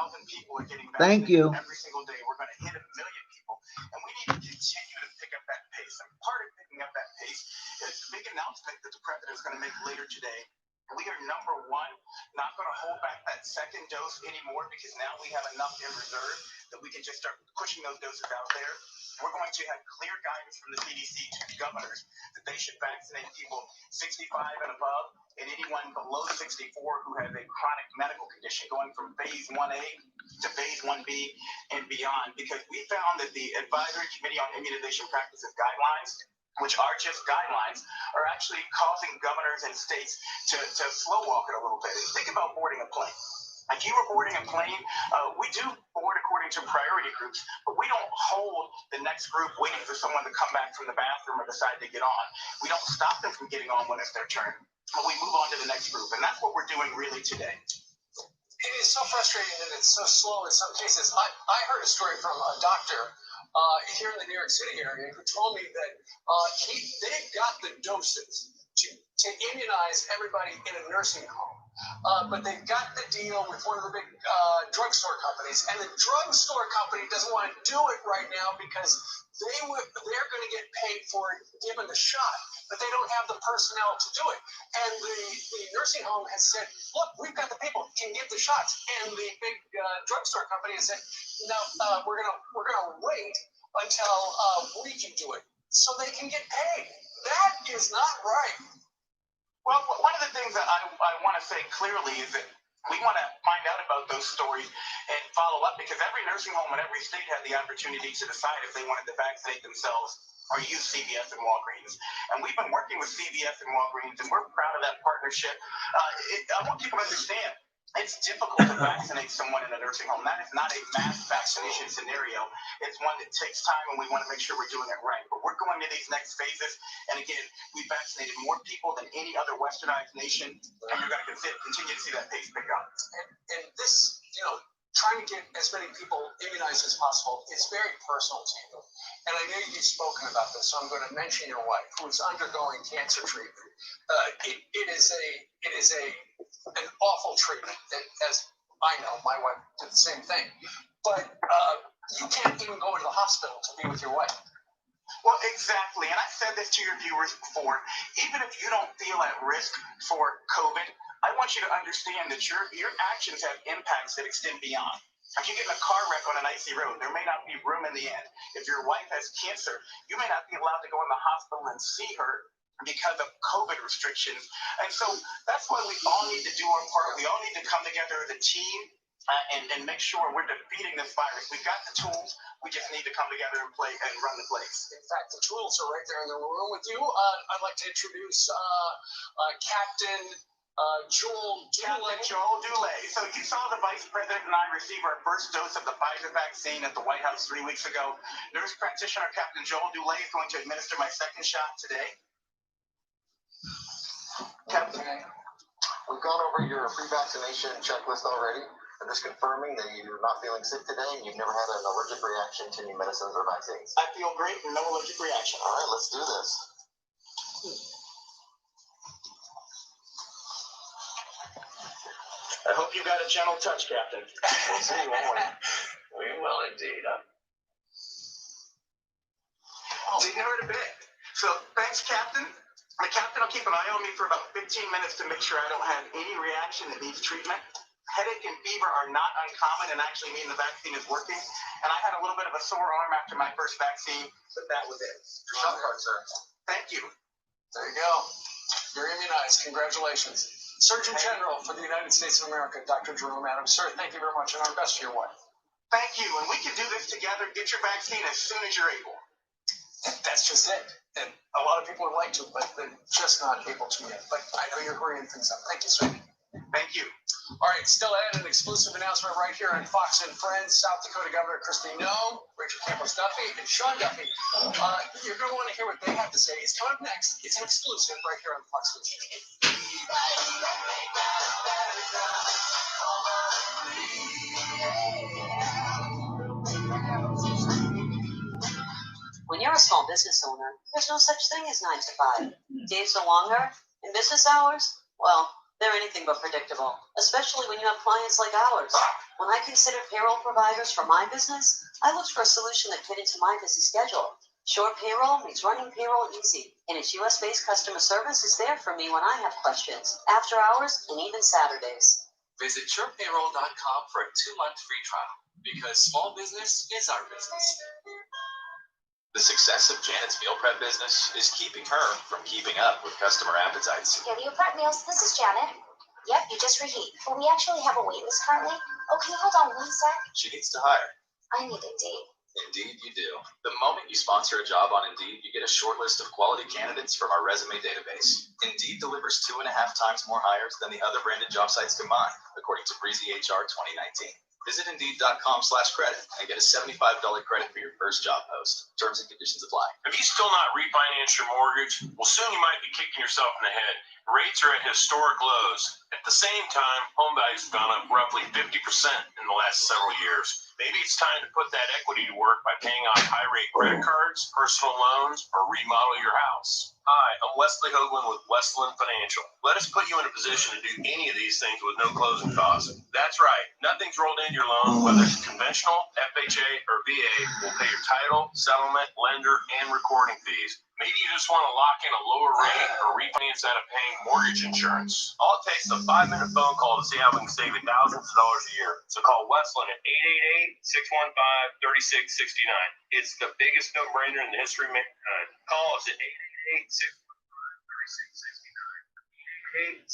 Thank you. Every single day, we're going to hit 1 million people, and we need to continue to pick up that pace. And part of picking up that pace is the big announcement that the president is going to make later today. We are number one, not going to hold back that second dose anymore because now we have enough in reserve that we can just start pushing those doses out there. We're going to have clear guidance from the CDC to governors that they should vaccinate people 65 and above and anyone below 64 who has a chronic medical condition, going from phase 1A to phase 1B and beyond, because we found that the Advisory Committee on Immunization Practices guidelines which are just guidelines, are actually causing governors and states to slow walk it a little bit. And think about boarding a plane. If you were boarding a plane, we do board according to priority groups, but we don't hold the next group waiting for someone to come back from the bathroom or decide to get on. We don't stop them from getting on when it's their turn, but we move on to the next group. And that's what we're doing really today. It is so frustrating that it's so slow in some cases. I heard a story from a doctor here in the New York City area who told me that they got the doses to immunize everybody in a nursing home. But they've got the deal with one of the big drugstore companies, and the drugstore company doesn't want to do it right now because they're going to get paid for giving the shot, but they don't have the personnel to do it. And the nursing home has said, look, we've got the people who can give the shots. And the big drugstore company has said, no, we're gonna wait until we can do it so they can get paid. That is not right. Well, one of the things that I want to say clearly is that we want to find out about those stories and follow up, because every nursing home in every state had the opportunity to decide if they wanted to vaccinate themselves or use CVS and Walgreens. And we've been working with CVS and Walgreens, and we're proud of that partnership. I want people to understand, it's difficult to vaccinate someone in a nursing home. That is not a mass vaccination scenario. It's one that takes time, and we want to make sure we're doing it right. But we're going to these next phases, and again, we vaccinated more people than any other westernized nation, and you're going to continue to see that pace pick up. And this, trying to get as many people immunized as possible is very personal to you. And I know you've spoken about this, so I'm going to mention your wife, who is undergoing cancer treatment. It is an awful treatment, as I know. My wife did the same thing. But you can't even go into the hospital to be with your wife. Well, exactly. And I've said this to your viewers before. Even if you don't feel at risk for COVID, I want you to understand that your actions have impacts that extend beyond. If you get in a car wreck on an icy road, there may not be room in the end. If your wife has cancer, you may not be allowed to go in the hospital and see her because of COVID restrictions. And so that's why we all need to do our part. We all need to come together as a team and make sure we're defeating this virus. We've got the tools. We just need to come together and play and run the place. In fact, the tools are right there in the room with you. I'd like to introduce Captain Joel Dulé. So you saw the Vice President and I receive our first dose of the Pfizer vaccine at the White House 3 weeks ago. Nurse practitioner Captain Joel Dulé is going to administer my second shot today. Captain, we've gone over your pre-vaccination checklist already. I'm just confirming that you're not feeling sick today and you've never had an allergic reaction to any medicines or vaccines. I feel great and no allergic reaction. All right, let's do this. I hope you got a gentle touch, Captain. We'll see, won't we? We will indeed. We heard a bit. So thanks, Captain. The captain will keep an eye on me for about 15 minutes to make sure I don't have any reaction that needs treatment. Headache and fever are not uncommon and actually mean the vaccine is working. And I had a little bit of a sore arm after my first vaccine, but that was it. Your shot card, sir. Thank you. There you go. You're immunized. Congratulations. Surgeon General for the United States of America, Dr. Jerome Adams. Sir, thank you very much, and our best to your wife. Thank you. And we can do this together. Get your vaccine as soon as you're able. That's just it. And a lot of people would like to, but they're just not able to yet. But I know you're hurrying things up. Thank you, sir. Thank you. All right, still ahead, an exclusive announcement right here on Fox and Friends. South Dakota Governor Kristi Noem, Rachel Campos Duffy, and Sean Duffy. You're going to want to hear what they have to say. It's coming up next. It's an exclusive right here on Fox News. When you're a small business owner, there's no such thing as 9 to 5. Days are longer, and business hours, well, they're anything but predictable, especially when you have clients like ours. When I considered payroll providers for my business, I looked for a solution that fit into my busy schedule. Sure Payroll makes running payroll easy, and its U.S.-based customer service is there for me when I have questions, after hours, and even Saturdays. Visit SurePayroll.com for a 2-month free trial, because small business is our business. The success of Janet's meal prep business is keeping her from keeping up with customer appetites. Daily Prep Meals, this is Janet. Yep, you just reheat. But we actually have a wait list currently. Oh, can you hold on one sec? She needs to hire. I need a date. Indeed, you do. The moment you sponsor a job on Indeed, you get a short list of quality candidates from our resume database. Indeed delivers 2.5 times more hires than the other branded job sites combined, according to Breezy HR 2019. Visit Indeed.com/credit and get a $75 credit for your first job post. Terms and conditions apply. Have you still not refinanced your mortgage? Well, soon you might be kicking yourself in the head. Rates are at historic lows. At the same time, home values have gone up roughly 50% in the last several years. Maybe it's time to put that equity to work by paying off high-rate credit cards, personal loans, or remodel your house. Hi, I'm Wesley Hoagland with Westland Financial. Let us put you in a position to do any of these things with no closing costs. That's right. Nothing's rolled into your loan, whether it's conventional, FHA, or VA. We'll pay your title, settlement, lender, and recording fees. Maybe you just want to lock in a lower rate or refinance out of paying mortgage insurance. All it takes is a 5-minute phone call to see how we can save you thousands of dollars a year. So call Westland at 888-615-3669. It's the biggest no-brainer in the history of mankind. Call us at 888-615-3669.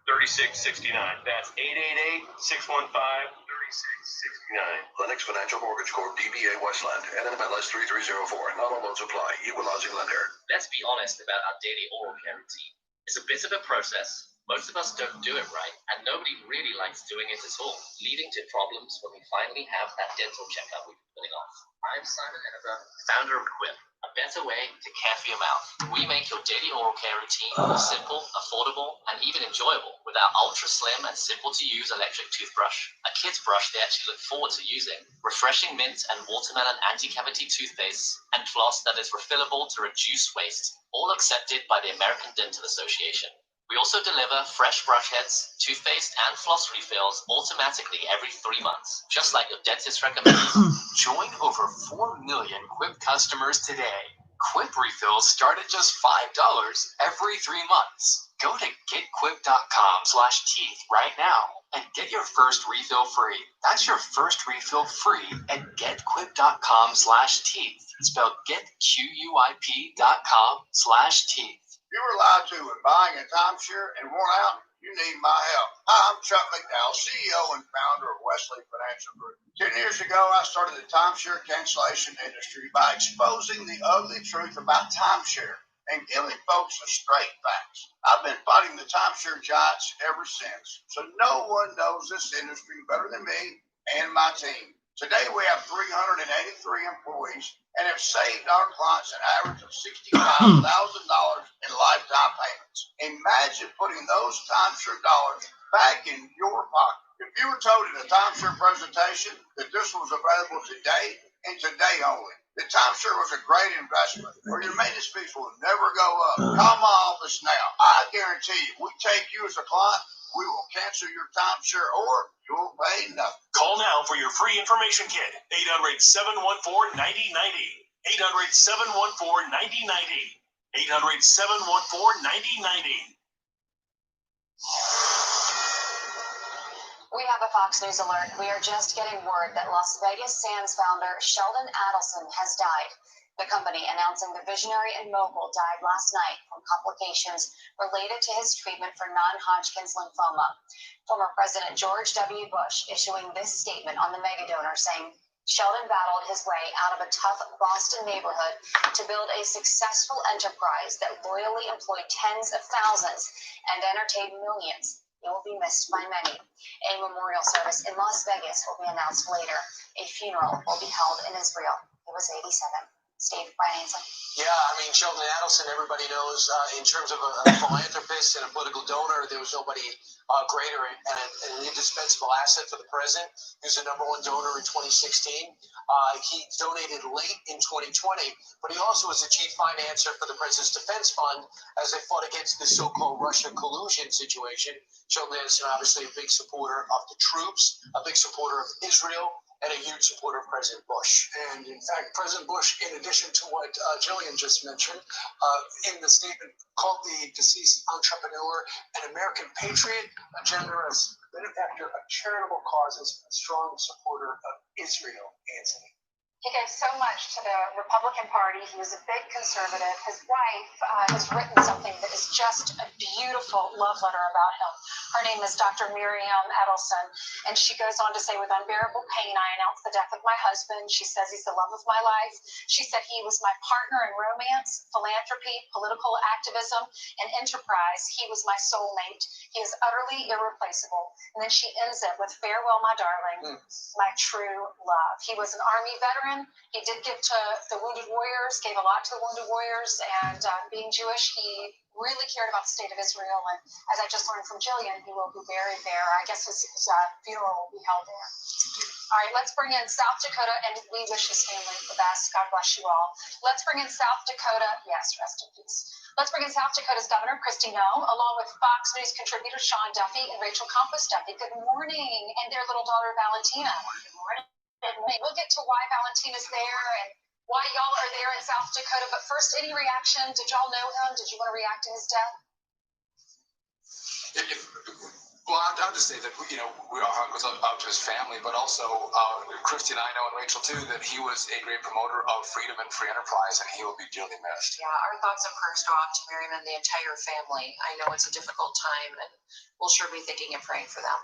888-615-3669. That's 888-615-3669. Lennox Financial Mortgage Corp. DBA Westland. NMLS 3304. Not all loans apply. Equal housing lender. Let's be honest about our daily oral care routine. It's a bit of a process. Most of us don't do it right, and nobody really likes doing it at all, leading to problems when we finally have that dental checkup we've been putting off. I'm Simon Hennifer, founder of Quip, a better way to care for your mouth. We make your daily oral care routine more simple, affordable, and even enjoyable with our ultra slim and simple to use electric toothbrush, a kid's brush they actually look forward to using, refreshing mint and watermelon anti-cavity toothpaste, and floss that is refillable to reduce waste, all accepted by the American Dental Association. We also deliver fresh brush heads, toothpaste, and floss refills automatically every 3 months, just like your dentist recommends. Join over 4 million Quip customers today. Quip refills start at just $5 every 3 months. Go to getquip.com/teeth right now and get your first refill free. That's your first refill free at getquip.com/teeth. Spelled getquip.com/teeth. You were lied to when buying a timeshare and worn out, you need my help. Hi, I'm Chuck McDowell, CEO and founder of Wesley Financial Group. 10 years ago, I started the timeshare cancellation industry by exposing the ugly truth about timeshare and giving folks the straight facts. I've been fighting the timeshare giants ever since, so no one knows this industry better than me and my team. Today, we have 383 employees and have saved our clients an average of $65,000 in lifetime payments. Imagine putting those timeshare dollars back in your pocket. If you were told in a timeshare presentation that this was available today and today only, the timeshare was a great investment, or your maintenance fees will never go up, call my office now. I guarantee you, if we take you as a client, we will cancel your timeshare or you'll pay nothing. Call now for your free information kit. 800-714-9090. 800-714-9090. 800-714-9090. We have a Fox News alert. We are just getting word that Las Vegas Sands founder Sheldon Adelson has died. The company announcing the visionary and mogul died last night from complications related to his treatment for non-Hodgkin's lymphoma. Former President George W. Bush issuing this statement on the megadonor, saying Sheldon battled his way out of a tough Boston neighborhood to build a successful enterprise that loyally employed tens of thousands and entertained millions. He will be missed by many. A memorial service in Las Vegas will be announced later. A funeral will be held in Israel. He was 87. Steve, Brian Ainsley. Yeah, I mean, Sheldon Adelson, everybody knows in terms of a philanthropist and a political donor, there was nobody greater and an indispensable asset for the president. He was the #1 donor in 2016. He donated late in 2020, but he also was the chief financer for the President's Defense Fund as they fought against the so-called Russia collusion situation. Sheldon Adelson, obviously a big supporter of the troops, a big supporter of Israel, and a huge supporter of President Bush. And in fact, President Bush, in addition to what Jillian just mentioned, in the statement called the deceased entrepreneur an American patriot, a generous benefactor of charitable causes, a strong supporter of Israel, Anthony. He gave so much to the Republican Party. He was a big conservative. His wife has written something that is just a beautiful love letter about him. Her name is Dr. Miriam Edelson, and she goes on to say, with unbearable pain, I announce the death of my husband. She says he's the love of my life. She said he was my partner in romance, philanthropy, political activism, and enterprise. He was my soulmate. He is utterly irreplaceable. And then she ends it with, farewell, my darling, my true love. He was an Army veteran. He did give to the Wounded Warriors, gave a lot to the Wounded Warriors, and being Jewish, he really cared about the state of Israel. And as I just learned from Jillian, he will be buried there. I guess his funeral will be held there. All right, let's bring in South Dakota, and we wish his family the best. God bless you all. Let's bring in South Dakota. Yes, rest in peace. Let's bring in South Dakota's Governor, Kristi Noem, along with Fox News contributor Sean Duffy and Rachel Campos Duffy. Good morning. And their little daughter, Valentina. Good morning. We'll get to why Valentina's there and why y'all are there in South Dakota. But first, any reaction? Did y'all know him? Did you want to react to his death? Well, I'll just say that, our heart goes out to his family, but also Kristi and I know, and Rachel too, that he was a great promoter of freedom and free enterprise, and he will be dearly missed. Yeah, our thoughts and prayers go out to Miriam and the entire family. I know it's a difficult time, and we'll sure be thinking and praying for them.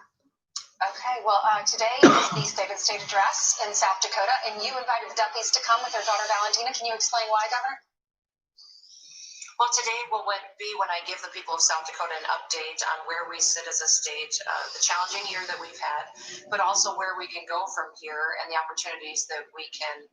Okay, well, today is the State of the State address in South Dakota, and you invited the Duffys to come with their daughter Valentina. Can you explain why, Governor? Well, today will be when I give the people of South Dakota an update on where we sit as a state, the challenging year that we've had, but also where we can go from here and the opportunities that we can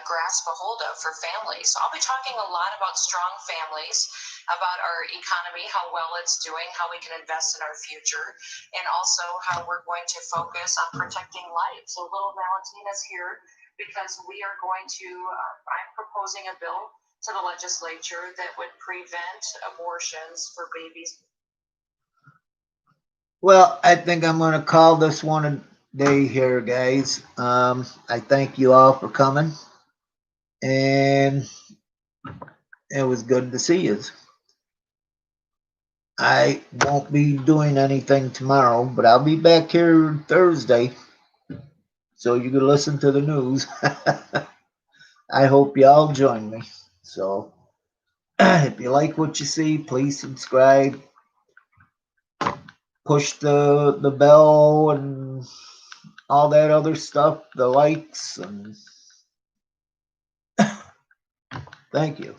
grasp a hold of for families. So I'll be talking a lot about strong families, about our economy, how well it's doing, how we can invest in our future, and also how we're going to focus on protecting life. So little Valentina's here because we are going to, I'm proposing a bill to the legislature that would prevent abortions for babies. Well, I think I'm going to call this one a day here, guys. I thank you all for coming, and it was good to see you. I won't be doing anything tomorrow, but I'll be back here Thursday, so you can listen to the news. I hope y'all join me. So, if you like what you see, please subscribe. Push the bell and all that other stuff, the likes, and thank you.